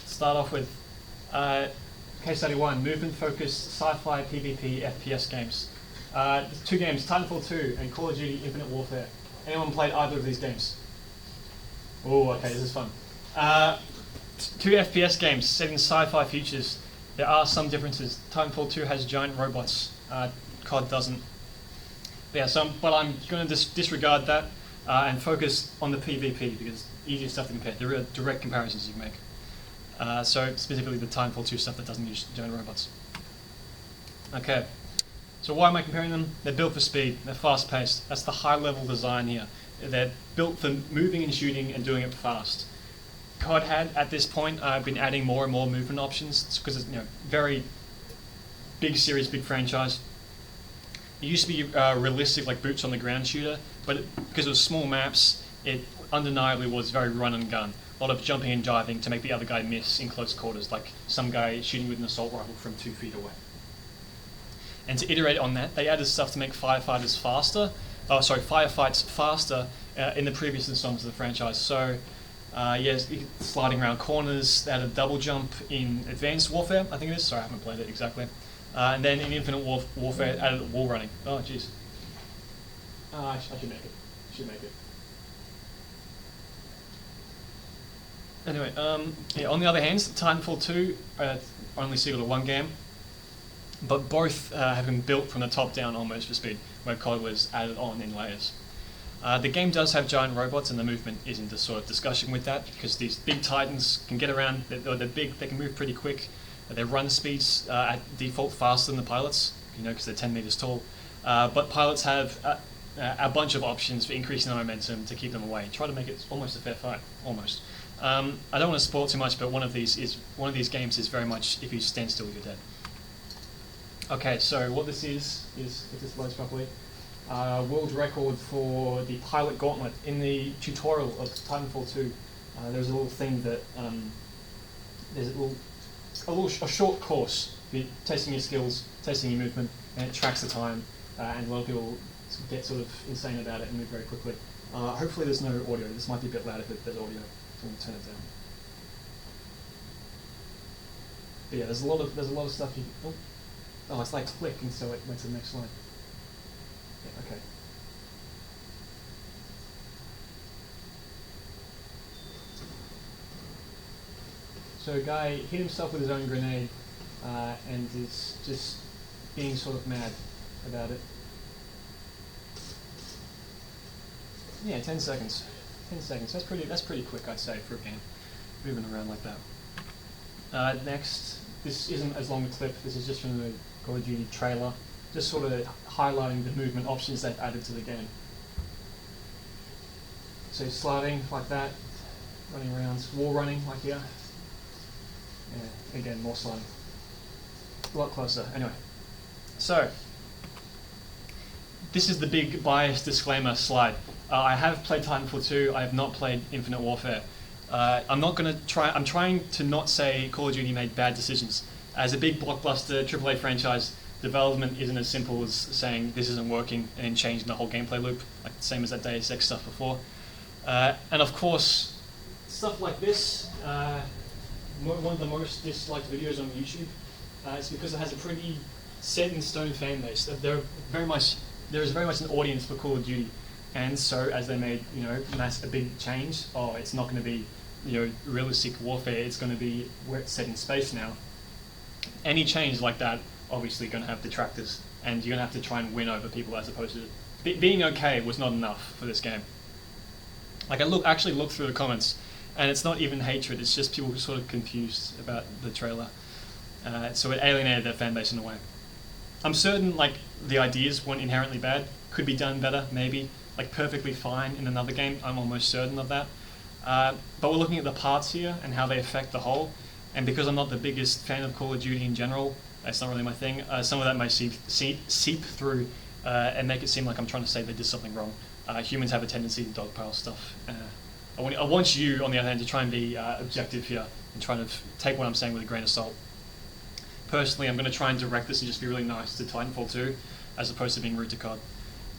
Start off with case study 1, movement-focused sci-fi PvP FPS games. Two games, Titanfall 2 and Call of Duty Infinite Warfare. Anyone played either of these games? Oh, okay, this is fun. Two FPS games set in sci-fi futures. There are some differences. Titanfall 2 has giant robots. COD doesn't. Yeah, but I'm going to disregard that and focus on the PvP because easier stuff to compare. There are direct comparisons you can make. So specifically the Titanfall 2 stuff that doesn't use giant robots. Okay. So why am I comparing them? They're built for speed, they're fast-paced. That's the high-level design here. They're built for moving and shooting and doing it fast. COD had, at this point, been adding more and more movement options because it's very big series, big franchise. It used to be realistic, like boots on the ground shooter, but because it was small maps, it undeniably was very run and gun. A lot of jumping and diving to make the other guy miss in close quarters, like some guy shooting with an assault rifle from 2 feet away. And to iterate on that, they added stuff to make firefights faster in the previous installments of the franchise. So, yes, sliding around corners. They had a double jump in Advanced Warfare, I think it is. Sorry, I haven't played it exactly. And then in Infinite Warfare, added wall running. Oh, jeez. I should make it. Anyway, yeah, on the other hand, Titanfall 2 only sequel to one game. But both have been built from the top down almost for speed, where COD was added on in layers. The game does have giant robots, and the movement is in the sort of discussion with that, because these big titans can get around, they're big, they can move pretty quick. Their run speeds at default faster than the pilots, because they're 10 meters tall. But pilots have a bunch of options for increasing the momentum to keep them away. Try to make it almost a fair fight, almost. I don't want to spoil too much, but one of these games is very much if you stand still, you're dead. Okay, so what this is if this loads properly, world record for the pilot gauntlet. In the tutorial of Titanfall 2, there's a little thing that there's a short course for testing your skills, testing your movement, and it tracks the time. And a lot of people get sort of insane about it and move very quickly. Hopefully there's no audio. This might be a bit loud if there's audio. So I'm going to turn it down. But yeah, there's a lot of stuff you. Oh, it's like click, and so it went to the next slide. Yeah, okay. So a guy hit himself with his own grenade and is just being sort of mad about it. Yeah, 10 seconds. 10 seconds. That's pretty quick, I'd say, for a game moving around like that. Next, this isn't as long a clip. This is just from the Call of Duty trailer, just sort of highlighting the movement options they've added to the game. So sliding like that, running around, wall running like here. Yeah, again, more sliding. A lot closer. Anyway, so this is the big bias disclaimer slide. I have played Titanfall 2. I have not played Infinite Warfare. I'm trying to not say Call of Duty made bad decisions. As a big blockbuster AAA franchise, development isn't as simple as saying this isn't working and then changing the whole gameplay loop, like the same as that Deus Ex stuff before. And of course, stuff like this, one of the most disliked videos on YouTube, is because it has a pretty set in stone fan base. There is very much an audience for Call of Duty, and so as they made a big change, it's not going to be realistic warfare. It's going to be where it's set in space now. Any change like that, obviously, going to have detractors, and you're going to have to try and win over people as opposed to being okay was not enough for this game. Like actually looked through the comments, and it's not even hatred. It's just people sort of confused about the trailer. So it alienated their fan base in a way. I'm certain the ideas weren't inherently bad. Could be done better, maybe. Perfectly fine in another game. I'm almost certain of that. But we're looking at the parts here and how they affect the whole. And because I'm not the biggest fan of Call of Duty in general, that's not really my thing. Some of that might seep through and make it seem like I'm trying to say they did something wrong. Humans have a tendency to dogpile stuff. I want you, on the other hand, to try and be objective here and try to take what I'm saying with a grain of salt. Personally, I'm going to try and direct this and just be really nice to Titanfall 2, as opposed to being rude to COD.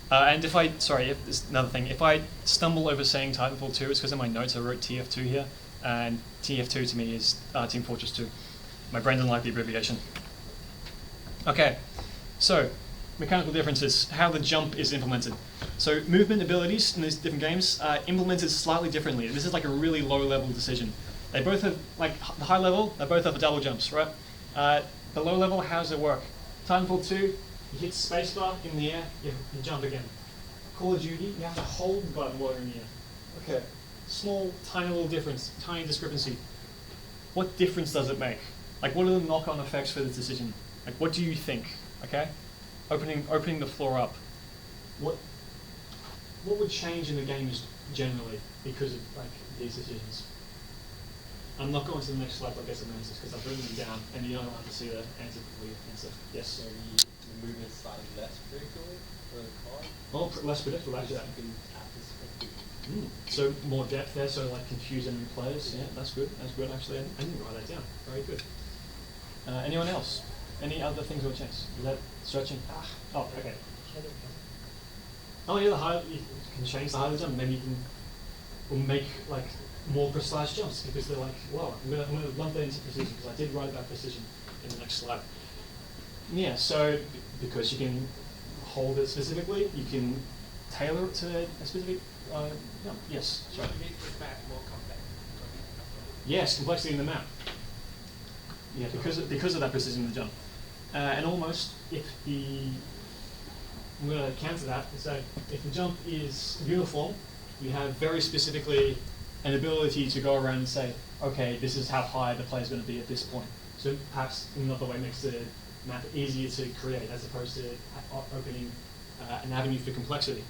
And this is another thing. If I stumble over saying Titanfall 2, it's because in my notes I wrote TF2 here, and TF2 to me is Team Fortress 2. My brain doesn't like the abbreviation. Okay, so mechanical differences, how the jump is implemented. So movement abilities in these different games implemented slightly differently. This is like a really low-level decision. They both have, the high level, they both have double jumps, right? The low level, how does it work? Titanfall 2, you hit spacebar in the air, you jump again. Call of Duty, you have to hold the button while you're in the air. Okay, small, tiny little difference, tiny discrepancy. What difference does it make? What are the knock-on effects for this decision? What do you think? Okay, opening the floor up. What would change in the games generally because of these decisions? I'm not going to the next slide, get some answers because I've written them down, and you don't have to see the answer before you answer. Yes. So the movement's slightly less predictable for the card? Well, less predictable actually. So more depth there, so confusing players. Yeah, that's good. That's good actually. I didn't write that down. Very good. Anyone else? Any other things will change? Is that searching? Oh, okay. Oh yeah, the height, you can change the height of the jump. Maybe you can make more precise jumps because they're wow, I'm gonna lump that into precision because I did write about precision in the next slide. Yeah, so because you can hold it specifically, you can tailor it to a specific. Yes. Sorry. Yes, complexity in the map. Yeah, because of that precision in the jump, and almost if the I'm going to counter that and say if the jump is uniform, you have very specifically an ability to go around and say, okay, this is how high the player is going to be at this point. So perhaps in another way makes the map easier to create as opposed to opening an avenue for complexity.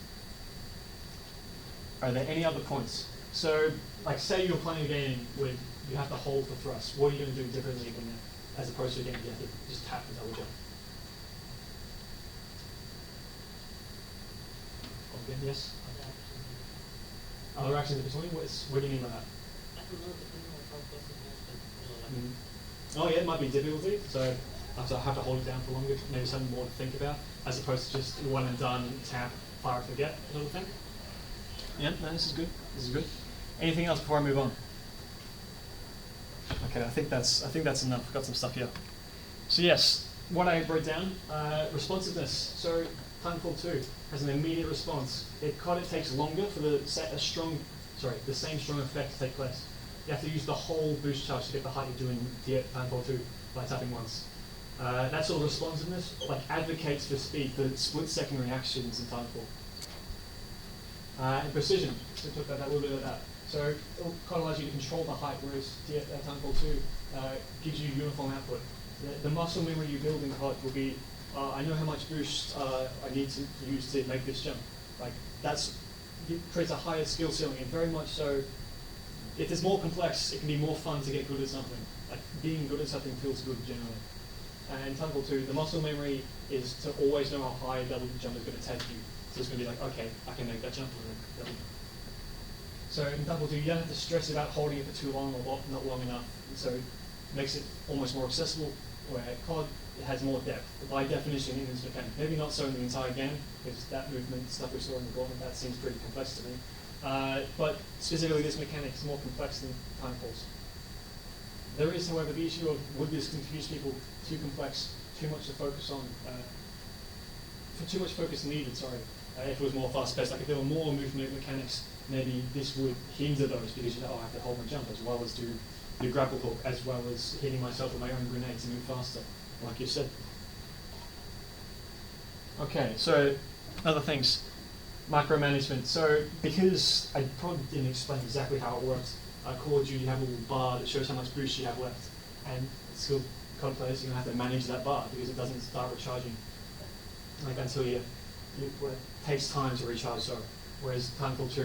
Are there any other points? So, like, say you're playing a game where you have to hold the thrust. What are you going to do differently as opposed to a game you have to just tap the double jump? Okay, yes? Other actions in between? What do you mean by that? Oh yeah, it might be difficulty. So I have to hold it down for longer, maybe something more to think about, as opposed to just one and done, tap, fire, forget, sort of thing. Yeah, no, this is good. This is good. Anything else before I move on? Okay, I think that's enough. I've got some stuff here. So yes, what I wrote down, responsiveness. So Titanfall 2 has an immediate response. It takes longer for the same strong effect to take place. You have to use the whole boost charge to get the height you do in Titanfall 2 by tapping once. That sort of responsiveness advocates for speed, for split-second reactions in Titanfall. And precision, so talk about that, a little bit of that. So it kind of allows you to control the height, whereas Titanfall 2 gives you uniform output. The muscle memory you build in COD will be, I know how much boost I need to use to make this jump. It creates a higher skill ceiling, and very much so, if it's more complex, it can be more fun to get good at something. Being good at something feels good generally. And in Titanfall 2, the muscle memory is to always know how high a double jump is going to take you. So it's going to be okay, I can make that jump on a double jump. So in Titanfall 2, you don't have to stress about holding it for too long or not long enough. So it makes it almost more accessible, where COD it has more depth. By definition, in this mechanic. Maybe not so in the entire game, because that movement stuff we saw in the Gauntlet, that seems pretty complex to me. But specifically, this mechanic is more complex than Titanfall's. There is, however, the issue of would this confuse people? Too complex, too much to focus on, too much focus needed. Sorry, if it was more fast-paced, if there were more movement mechanics, maybe this would hinder those because I have to hold my jump as well as do the grapple hook, as well as hitting myself with my own grenade to move faster, like you said. Okay, so other things, micromanagement. So because I probably didn't explain exactly how it works, Call of Duty, you have a little bar that shows how much boost you have left, and it's still COD players, you're going to have to manage that bar because it doesn't start recharging until it takes time to recharge. So whereas Titanfall 2,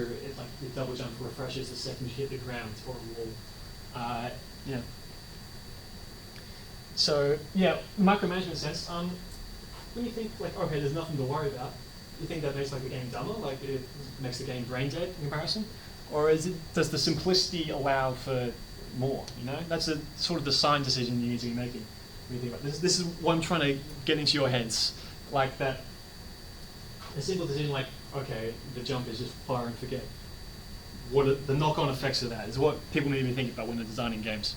the double jump refreshes the second you hit the ground or a wall. Yeah. So yeah, micromanagement sense. When you think okay, there's nothing to worry about, you think that makes the game dumber, it makes the game brain dead in comparison, or does the simplicity allow for more? That's sort of the design decision you need to be making. When you think about this, this is what I'm trying to get into your heads, that. A simple decision okay, the jump is just fire and forget. What are the knock-on effects of that? Is what people need to be thinking about when they're designing games.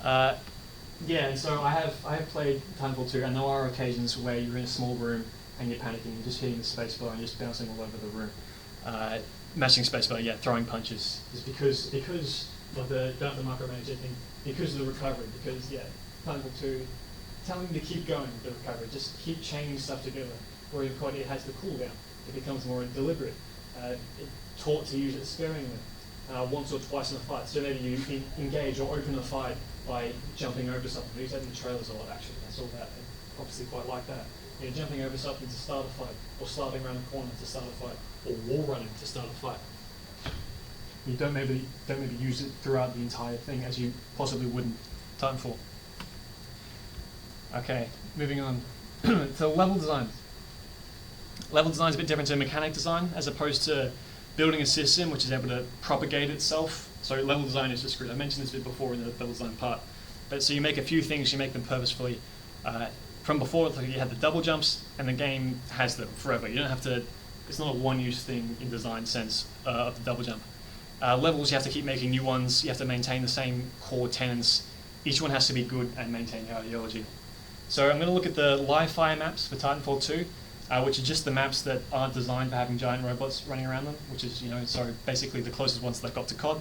Yeah, and so I have played Titanfall 2, and there are occasions where you're in a small room and you're panicking, you're just hitting the spacebar and just bouncing all over the room. Mashing spacebar, yeah, throwing punches. Just because of the micromanaging thing, because of the recovery, because yeah, Titanfall 2, telling you to keep going with the recovery, just keep chaining stuff together. Where you've got it has the cooldown, it becomes more deliberate. Taught to use it sparingly, once or twice in a fight. So maybe you engage or open a fight by jumping over something. We use that in the trailers a lot, actually. I saw that. I obviously quite like that. Jumping over something to start a fight, or sliding around a corner to start a fight, or wall running to start a fight. You don't maybe use it throughout the entire thing as you possibly would in Titanfall. Okay, moving on. So level design. Level design is a bit different to mechanic design, as opposed to building a system which is able to propagate itself. So level design is discrete. I mentioned this a bit before in the level design part. But so you make a few things, you make them purposefully. From before, you had the double jumps, and the game has them forever. You don't have to. It's not a one-use thing in design sense of the double jump. Levels, you have to keep making new ones. You have to maintain the same core tenets. Each one has to be good and maintain your ideology. So I'm going to look at the live fire maps for Titanfall 2. Which are just the maps that aren't designed for having giant robots running around them, which is, so basically the closest ones that got to COD.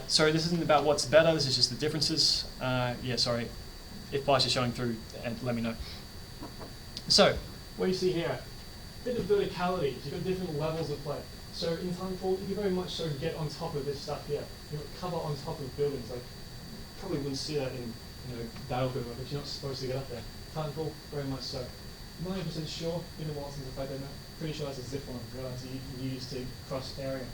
So this isn't about what's better, this is just the differences. Yeah, sorry, if bias is showing through, let me know. So, what you see here, bit of verticality. You've got different levels of play. So in Titanfall, you can very much so get on top of this stuff here. You know, cover on top of buildings. Like, probably wouldn't see that in Battlefield, but you're not supposed to get up there. Titanfall, very much so. 90% sure, been a while since I played that map. Pretty sure that's a zip line that you can use to cross area.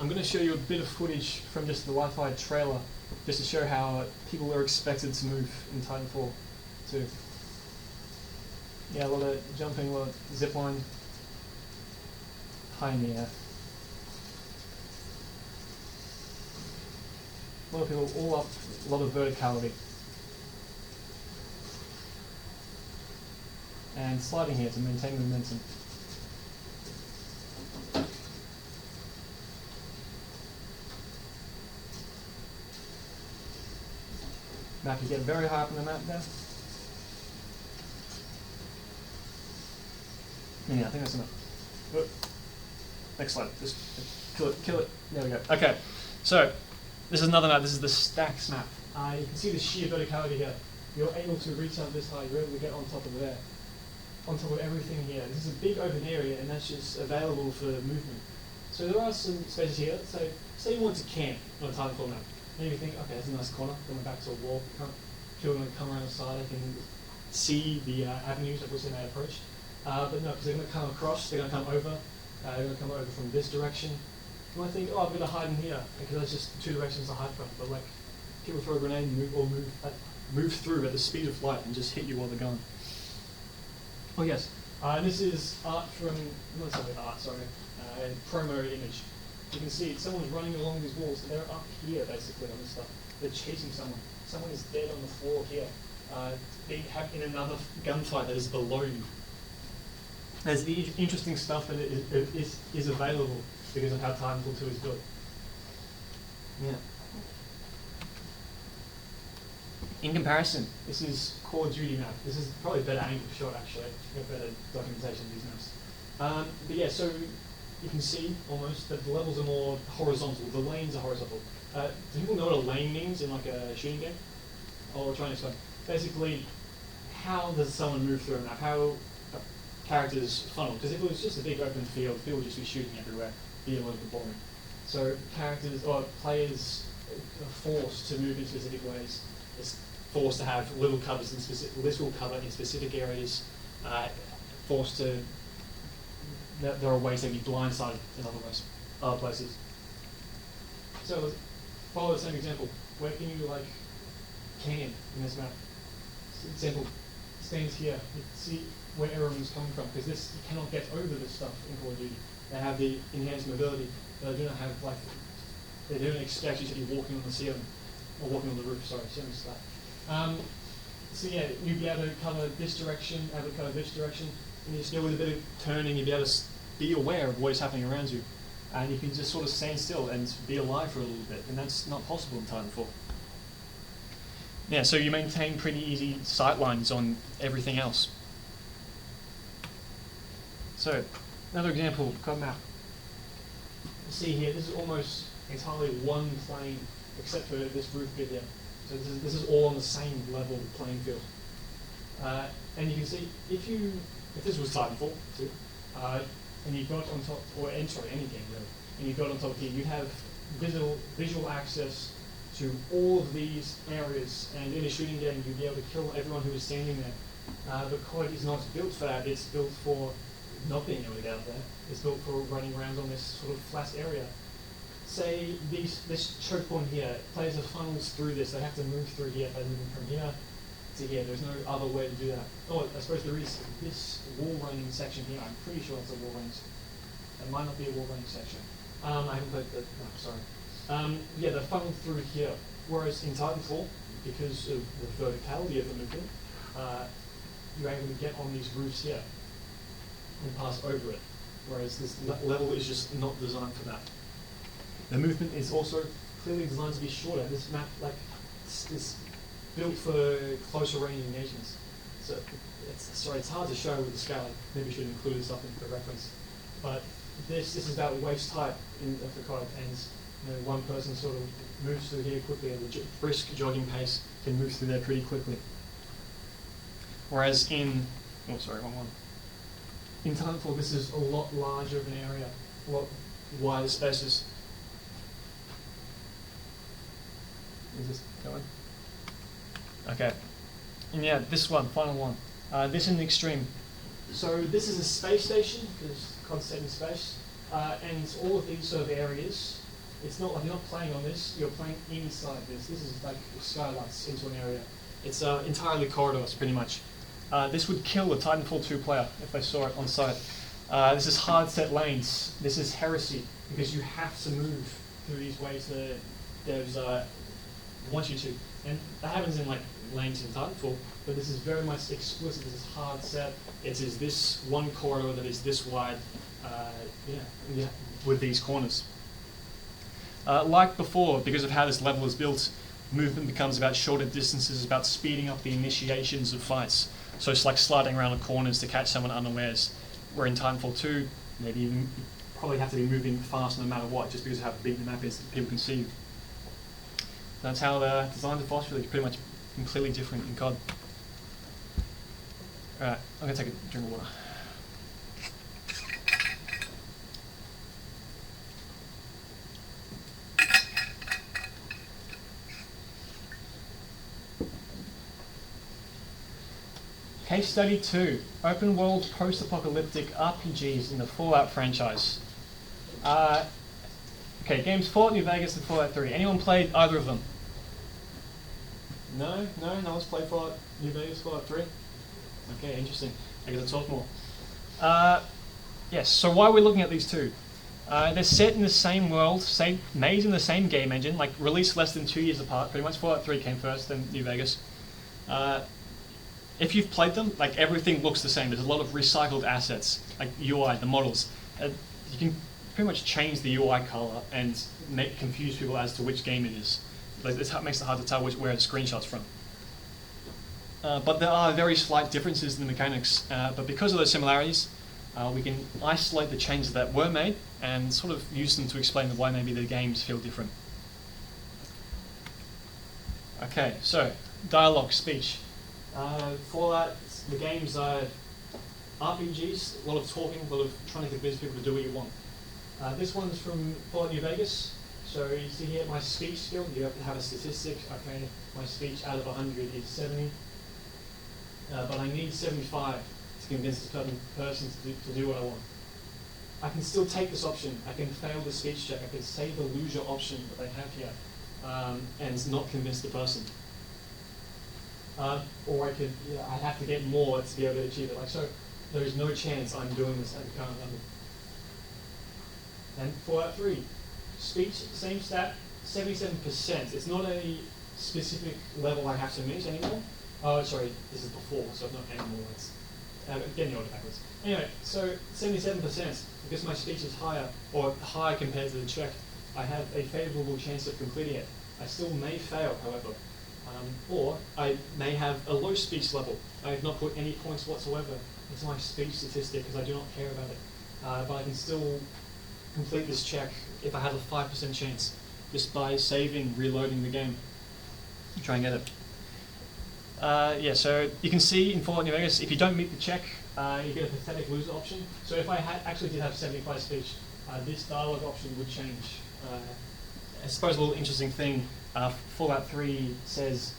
I'm going to show you a bit of footage from just the Wi-Fi trailer, just to show how people are expected to move in Titanfall 2. Yeah, a lot of jumping, a lot of zip line, high in the air. A lot of people all up, a lot of verticality. And sliding here to maintain momentum. Now if you get very high up on the map there. Yeah, I think that's enough. Oh. Next slide. Just kill it, kill it. There we go. Okay, so this is another map. This is the stacks map. You can see the sheer verticality here. You're able to reach up this high. You're able to get on top of there. On top of everything here. This is a big open area, and that's just available for movement. So there are some spaces here. So say you want to camp on a Titanfall map. Maybe you think, okay, that's a nice corner. Going back to a wall. People are going to come around the side. They can see the avenues of which they may approach. But no, because they're going to come across. They're going to come over. They're going to come over from this direction. You might think, oh, I'm going to hide in here because that's just two directions to hide from. But like, people throw a grenade and move through at the speed of light and just hit you while they're going. Oh yes, and this is art from, not necessarily art, sorry, promo image. You can see someone's running along these walls, and they're up here basically on this stuff. They're chasing someone. Someone is dead on the floor here. Being in another gunfight that is below you. There's the interesting stuff that is available because of how Titanfall 2 is built. Yeah. In comparison, this is Call of Duty map. This is probably a better angle shot actually. You've got better documentation of these maps. But yeah, so you can see almost that the levels are more horizontal. The lanes are horizontal. Do people know what a lane means in like a shooting game? I'll try and explain. Basically, how does someone move through a map? How characters funnel? Because if it was just a big open field, people would just be shooting everywhere. Be a little bit boring. So characters or players are forced to move in specific ways. It's forced to have little cover in specific areas. Forced to. There are ways they'd be blindsided in other places. So let's follow the same example. Where can you like camp in this map? Example stands here. You can see where everyone's coming from because this you cannot get over this stuff in Call of Duty. They have the enhanced mobility, but they do not have like they don't expect you to be walking on the ceiling or walking on the roof. Sorry, ceiling stuff. So yeah, you'd be able to cover this direction, able to cover this direction, and you just know with a bit of turning, you'd be able to be aware of what is happening around you, and you can just sort of stand still and be alive for a little bit, and that's not possible in Titanfall. Yeah, so you maintain pretty easy sight lines on everything else. So, another example, COD map. You see here, this is almost entirely one plane, except for this roof bit here. So this is all on the same level playing field. And you can see, if this was Titanfall too, and you got on top, or any game really, and you got on top here, you'd have visual access to all of these areas, and in a shooting game, you'd be able to kill everyone who is standing there. But COD is not built for that. It's built for not being able to get out there. It's built for running around on this sort of flat area. Say this choke point here, players are funnels through this. They have to move through here. They're moving from here to here. There's no other way to do that. Oh, I suppose there is this wall running section here. I'm pretty sure it's a wall running. It might not be a wall running section. I haven't played the. No, sorry. Yeah, they're funneled through here. Whereas in Titanfall, because of the verticality of the movement, you're able to get on these roofs here and pass over it. Whereas this level is just not designed for that. The movement is also clearly designed to be shorter. This map, like, is built for closer range engagements. So it's hard to show with the scale. Maybe we should include this up in for reference. But this is about waist height for COD, and one person sort of moves through here quickly at a brisk jogging pace, can move through there pretty quickly. Whereas in, oh sorry, wrong one. in Titanfall, this is a lot larger of an area, a lot wider spaces. Is this going? Okay. And yeah, this one, final one. This in the extreme. So this is a space station, because COD's set in space, and all of these sort of areas, it's not like you're not playing on this, you're playing inside this. This is like skylights into an area. It's entirely corridors, pretty much. This would kill a Titanfall 2 player if they saw it on sight. This is hard set lanes. This is heresy, because you have to move through these ways that devs want you to. And that happens in like lanes in Titanfall, but this is very much explicit. This is hard set. It is this one corridor that is this wide, with these corners. Like before, because of how this level is built, movement becomes about shorter distances, about speeding up the initiations of fights. So it's like sliding around the corners to catch someone unawares. Where in Titanfall 2, maybe you probably have to be moving fast no matter what, just because of how big the map is that people can see you. That's how the designs of Phosphor is pretty much completely different in COD. Alright, I'm going to take a drink of water. Case Study 2, Open World Post-Apocalyptic RPGs in the Fallout franchise. Okay, games Fallout New Vegas and Fallout 3. Anyone played either of them? No one's played Fallout New Vegas, Fallout 3? Okay, interesting. I get to talk more. Yes, so why are we looking at these two? They're set in the same world, made in the same game engine, like released less than 2 years apart. Pretty much Fallout 3 came first, then New Vegas. If you've played them, like everything looks the same. There's a lot of recycled assets, like UI, the models. You can pretty much change the UI color and confuse people as to which game it is. Like, it makes it hard to tell where the screenshot's from. But there are very slight differences in the mechanics. But because of those similarities, we can isolate the changes that were made and sort of use them to explain why maybe the games feel different. Okay, so dialogue, speech. Fallout, the games are RPGs, a lot of talking, a lot of trying to convince people to do what you want. This one's from Fallout New Vegas. So you see here my speech skill, you have to have a statistic. Okay, my speech out of 100 is 70. But I need 75 to convince this certain person to do what I want. I can still take this option. I can fail the speech check. I can save the loser option that they have here and not convince the person. Or I have to get more to be able to achieve it. Like so, there is no chance I'm doing this at the current level. And Fallout 3, speech, same stat, 77%. It's not a specific level I have to meet anymore. Oh, sorry, this is before, so it's not anymore. It's getting the order backwards. Anyway, so 77%, because my speech is higher, or higher compared to the check, I have a favourable chance of completing it. I still may fail, however. Or I may have a low speech level. I have not put any points whatsoever into my speech statistic because I do not care about it. But I can still complete this check if I have a 5% chance, just by saving, reloading the game. Try and get it. Yeah, so you can see in Fallout New Vegas, if you don't meet the check, you get a pathetic loser option. So if I actually did have 75 speech, this dialogue option would change. I suppose a little interesting thing, Fallout 3 says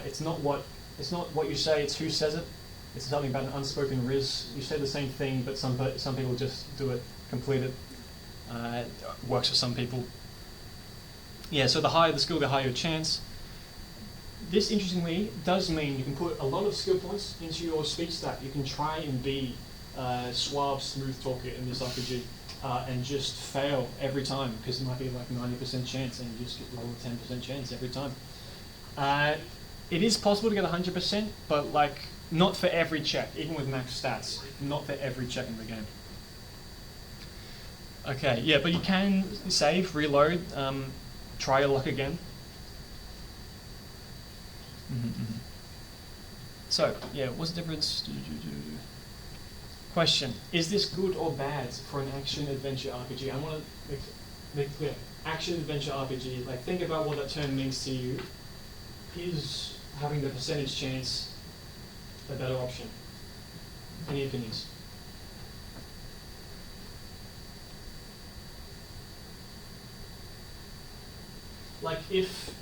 it's not what you say, it's who says it. It's something about an unspoken riz. You say the same thing, but some people just do it, complete it. It works for some people. Yeah, so the higher the skill, the higher your chance. This, interestingly, does mean you can put a lot of skill points into your speech stat. You can try and be suave, smooth talker in this RPG and just fail every time, because it might be like 90% chance and you just get roll a 10% chance every time. It is possible to get 100%, but like not for every check, even with max stats. Not for every check in the game. Okay, yeah, but you can save, reload, try your luck again. So, yeah, what's the difference? Question, is this good or bad for an action-adventure RPG? I want to make it clear. Action-adventure RPG, like think about what that term means to you. Is having the percentage chance a better option? Any opinions? like if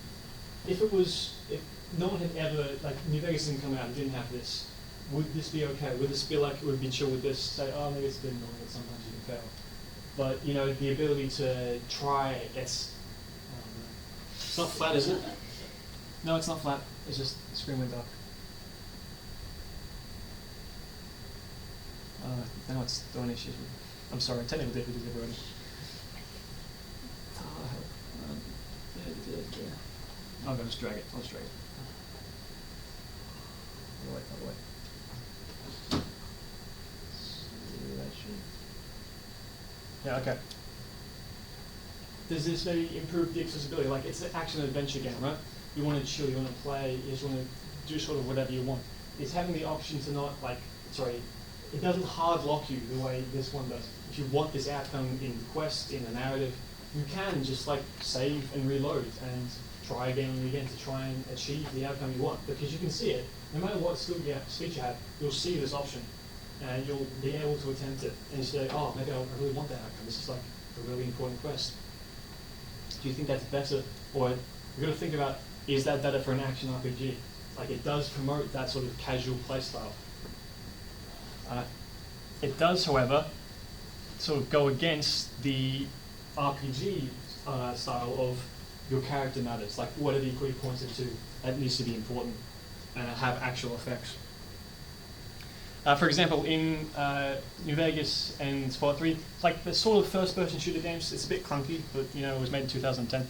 no one had ever, like New Vegas didn't come out and didn't have this, would this be okay? Would this feel like it would be chill with this? Say, oh, maybe it's a bit annoying that sometimes you can fail. But, you know, the ability to try, it's not flat, is it? No, it's not flat. It's just extremely dark. Now it's throwing issues with it. I'm sorry, technical difficulties everybody. I'll just drag it. I'll just drag it. Other way. Yeah, okay. Does this maybe improve the accessibility? Like, it's an action adventure game, right? You want to chill, you want to play, you just want to do sort of whatever you want. It's having the option to not, it doesn't hard lock you the way this one does. If you want this outcome in the quest, in the narrative, you can just save and reload and try again and again to try and achieve the outcome you want, because you can see it. No matter what speech you have, you'll see this option and you'll be able to attempt it. And you say, oh, maybe I really want that outcome. This is a really important quest. Do you think that's better? Or you've got to think about, is that better for an action RPG? It does promote that sort of casual play style. It does, however, sort of go against the RPG style of your character matters. Whatever you could have pointed to, that needs to be important and have actual effects. For example, in New Vegas and Fallout 3, it's the sort of first-person shooter games. It's a bit clunky, but it was made in 2010.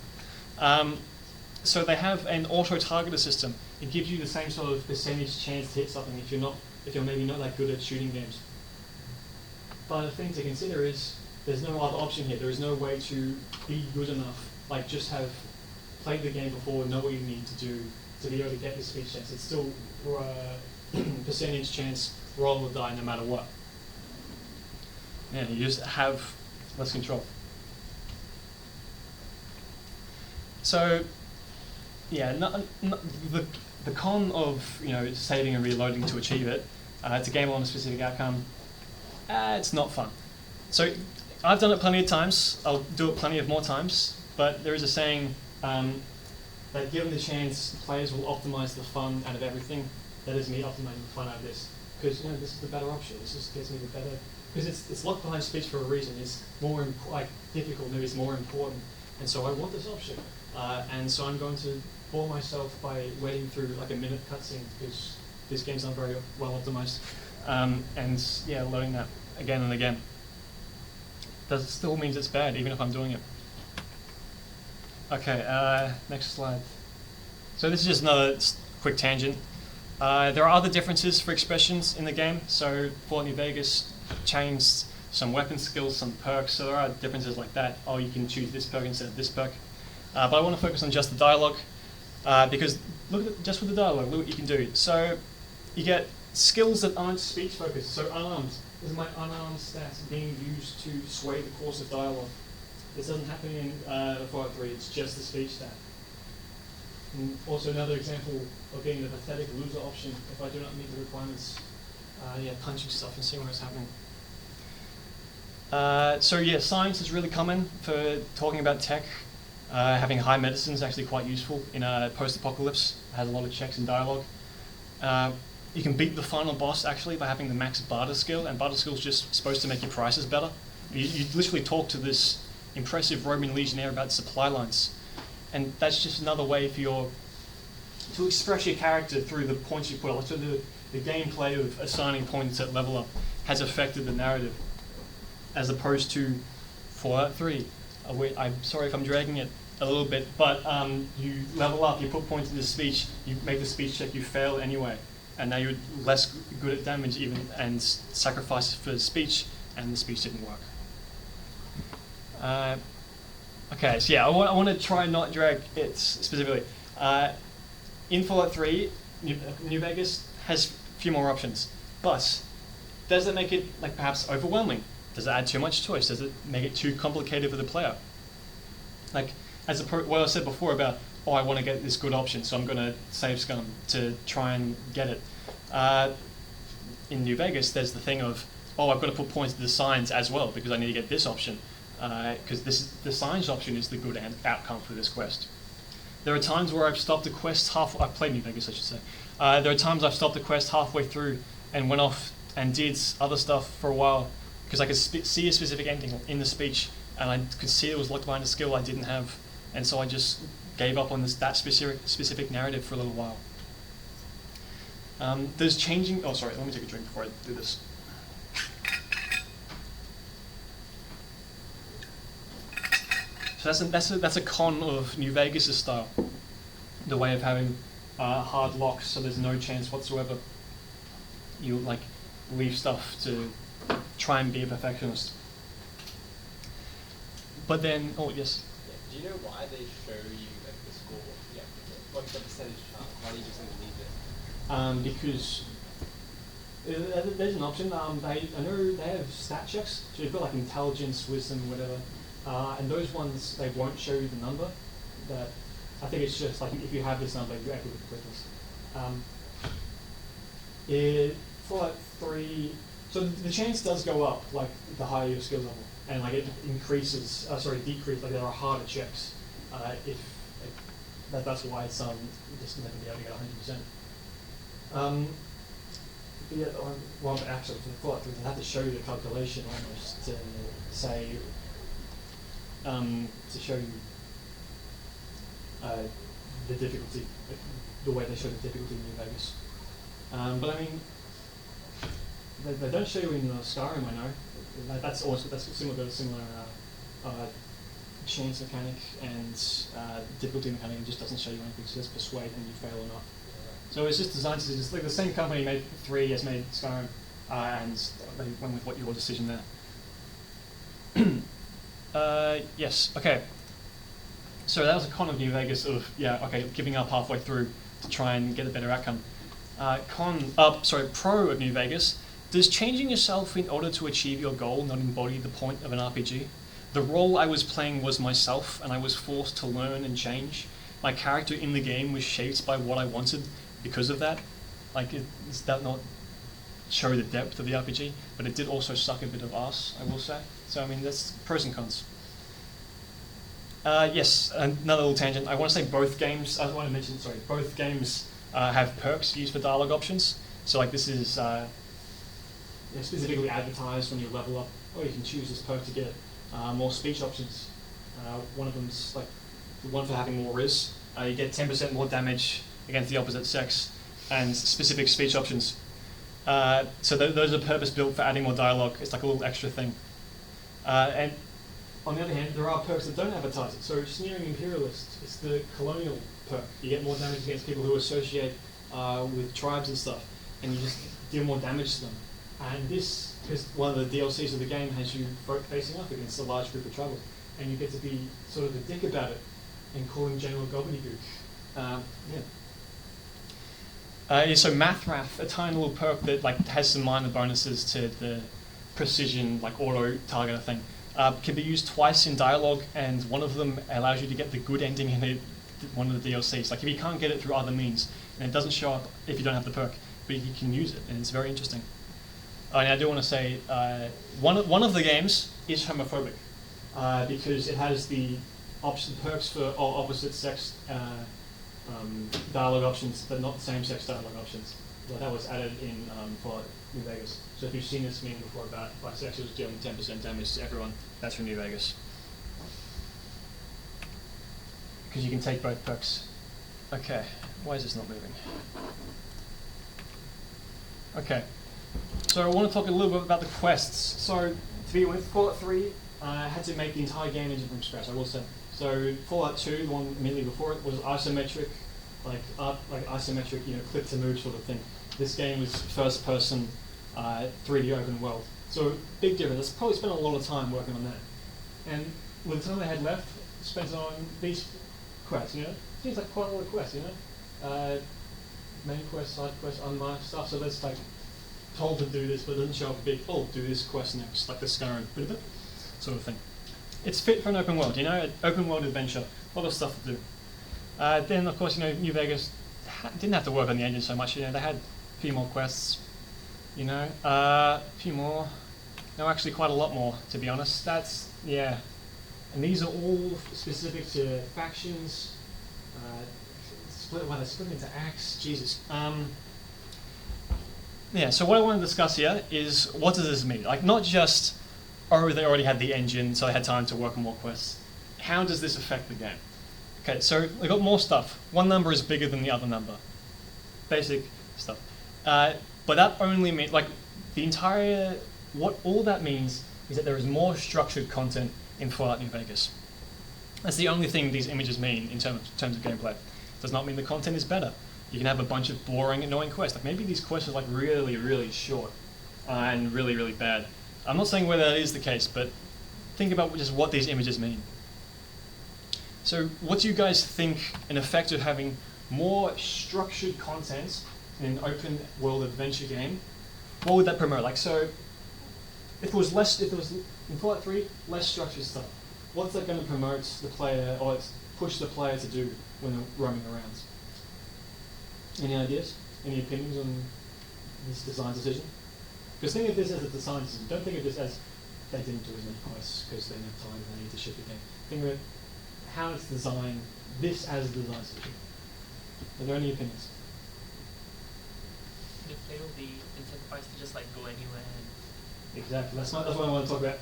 So they have an auto-targeter system. It gives you the same sort of percentage chance to hit something if you're maybe not that good at shooting games. But the thing to consider is there's no other option here. There is no way to be good enough. Just have played the game before, know what you need to do to be able to get this speech chance. It's still percentage chance, roll or die no matter what. Yeah, you just have less control. So, yeah, the con of saving and reloading to achieve it, to game on a specific outcome, it's not fun. So I've done it plenty of times. I'll do it plenty of more times. But there is a saying that given the chance, players will optimize the fun out of everything. That is me optimizing the fun out of this. Because this is the better option. This just gets me the better. Because it's locked behind speech for a reason. It's more difficult, maybe it's more important. And so I want this option. And so I'm going to bore myself by waiting through a minute cutscene because this game's not very well optimized. And yeah, loading that again and again. That still means it's bad, even if I'm doing it. Okay, next slide. So this is just another quick tangent. There are other differences for expressions in the game. So Fallout New Vegas changed some weapon skills, some perks, so there are differences like that. Oh, you can choose this perk instead of this perk. But I want to focus on just the dialogue, because look at just with the dialogue, look what you can do. So you get skills that aren't speech focused. So unarmed. This is my unarmed stats being used to sway the course of dialogue. This doesn't happen in Fallout 3, it's just the speech stat. And also another example of being the pathetic loser option if I do not meet the requirements. Punching stuff and seeing what's happening. So yeah, science is really common for talking about tech. Having high medicine is actually quite useful in a post-apocalypse. It has a lot of checks and dialogue. You can beat the final boss actually by having the max barter skill, and barter skill is just supposed to make your prices better. You literally talk to this impressive Roman legionnaire about supply lines, and that's just another way for to express your character through the points you put on. So the gameplay of assigning points at level up has affected the narrative, as opposed to Fallout 3. I'm sorry if I'm dragging it a little bit, but you level up, you put points into speech, you make the speech check, you fail anyway, and now you're less good at damage even, and sacrifice for speech, and the speech didn't work. Okay, so yeah, I want to try and not drag it specifically. In Fallout 3, New Vegas has a few more options, but does that make it perhaps overwhelming? Does it add too much choice? Does it make it too complicated for the player? What I said before about, I want to get this good option, so I'm going to save scum to try and get it. In New Vegas, there's the thing of, I've got to put points to the signs as well because I need to get this option, because the signs option is the good outcome for this quest. There are times where I've stopped a quest I've played New Vegas, I should say. There are times I've stopped a quest halfway through and went off and did other stuff for a while because I could see a specific ending in the speech, and I could see it was locked behind a skill I didn't have, and so I just gave up on that specific narrative for a little while. There's changing. Oh, sorry. Let me take a drink before I do this. So that's a con of New Vegas' style, the way of having hard locks, so there's no chance whatsoever you like leave stuff to try and be a perfectionist. But then, oh yes. Yeah. Do you know why they show you like the score? Yeah. What's the percentage chance? Why do you just leave it? Because there's an option. I know they have stat checks, so you've got like intelligence, wisdom, whatever, and those ones they won't show you the number. That I think it's just like if you have this number, you're able to complete this. For like 3, so the chance does go up like the higher your skill level, and like it decreases. Decrease. Like there are harder checks. If that's why it's just never be able to get 100%. Yeah, well, actually, for the thought, they have to show you the calculation almost to say, to show you the difficulty, the way they show the difficulty in New Vegas. But I mean, they don't show you in Skyrim, I know. That's similar to a similar chance mechanic and difficulty mechanic. It just doesn't show you anything, so let's persuade and you fail or not. So it's just designed to just like the same company made 3 has made Skyrim, and they went with what your decision there. Yes. Okay. So that was a con of New Vegas of giving up halfway through to try and get a better outcome. Pro of New Vegas. Does changing yourself in order to achieve your goal not embody the point of an RPG? The role I was playing was myself, and I was forced to learn and change. My character in the game was shaped by what I wanted. Because of that, does that not show the depth of the RPG? But it did also suck a bit of ass, I will say. So I mean, that's pros and cons. Yes, another little tangent. I want to say both games. Both games have perks used for dialogue options. So like this is specifically advertised when you level up. Oh, you can choose this perk to get more speech options. One of them's like the one for having more Riz. You get 10% more damage against the opposite sex, and specific speech options. So those are purpose built for adding more dialogue. It's like a little extra thing. And on the other hand, there are perks that don't advertise it. So Sneering Imperialist, it's the colonial perk. You get more damage against people who associate with tribes and stuff, and you just deal more damage to them. And this, because one of the DLCs of the game has you facing up against a large group of tribals, and you get to be sort of a dick about it and calling General Gobbledygook. So Mathrath, a tiny little perk that has some minor bonuses to the precision, auto targeter thing, can be used twice in dialogue, and one of them allows you to get the good ending in one of the DLCs. If you can't get it through other means, and it doesn't show up if you don't have the perk, but you can use it, and it's very interesting. And I do want to say, one of the games is homophobic, because it has the perks for all opposite sex dialogue options, but not same-sex dialogue options. Well, that was added in for New Vegas. So if you've seen this meme before about bisexuals dealing 10% damage to everyone, that's from New Vegas. Because you can take both perks. Okay, why is this not moving? Okay, so I want to talk a little bit about the quests. So to be with Fallout 3, I had to make the entire game engine from scratch, I will say. So Fallout 2, the one immediately before it, was isometric, isometric, click to move sort of thing. This game was first person, 3D open world. So big difference. I probably spent a lot of time working on that. And with the time I had left, spent on these quests, Seems like quite a lot of quests, Main quests, side quests, unmarked stuff. So that's told to do this, but it doesn't show up a big, do this quest next, like the Skyrim bit of it, sort of thing. It's fit for an open world, an open world adventure, a lot of stuff to do. Then, of course, New Vegas didn't have to work on the engine so much. They had a few more quests, a few more. No, actually, quite a lot more, to be honest. And these are all specific to factions, split into acts. Jesus. Yeah. So what I want to discuss here is what does this mean? Like not just they already had the engine, so they had time to work on more quests. How does this affect the game? Okay, so we got more stuff. One number is bigger than the other number. Basic stuff. But that only means like the entire. What all that means is that there is more structured content in Fallout New Vegas. That's the only thing these images mean in terms of gameplay. Does not mean the content is better. You can have a bunch of boring, annoying quests. Like maybe these quests are like really, really short and really, really bad. I'm not saying whether that is the case, but think about just what these images mean. So what do you guys think an effect of having more structured content in an open world adventure game, what would that promote? Like so, if there was in Fallout 3, less structured stuff, what's that going to promote the player or push the player to do when they're roaming around? Any ideas? Any opinions on this design decision? Because think of this as a design decision. Don't think of this as they didn't do as many quests because they didn't have time and they need to ship the game. Think of it how it's designed, this as a design decision. Are there any opinions? The player will be incentivized to just like go anywhere. Exactly. That's what I want to talk about.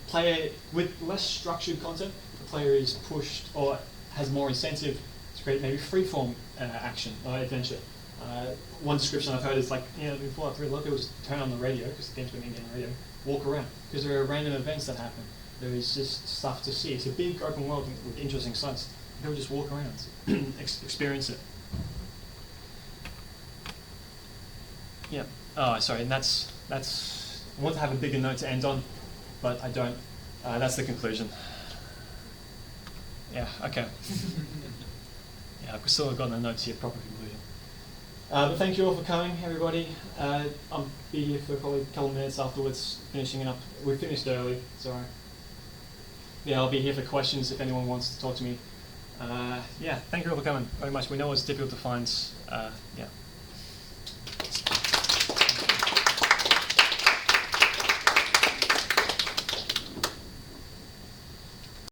Player with less structured content, the player is pushed or has more incentive to create maybe freeform action or adventure. One description I've heard is like, in Fallout 3, a lot of people just turn on the radio because the game's been in radio, walk around because there are random events that happen. There is just stuff to see. It's a big open world with interesting sights. People just walk around, experience it. Yeah. Oh, sorry. And that's. I want to have a bigger note to end on, but I don't. That's the conclusion. Yeah. Okay. Yeah, I've still got no notes here. Proper conclusion. But thank you all for coming, everybody. I'll be here for probably a couple of minutes afterwards, finishing up. We finished early. Sorry. Yeah, I'll be here for questions if anyone wants to talk to me. Yeah, thank you all for coming very much. We know it's difficult to find. Yeah.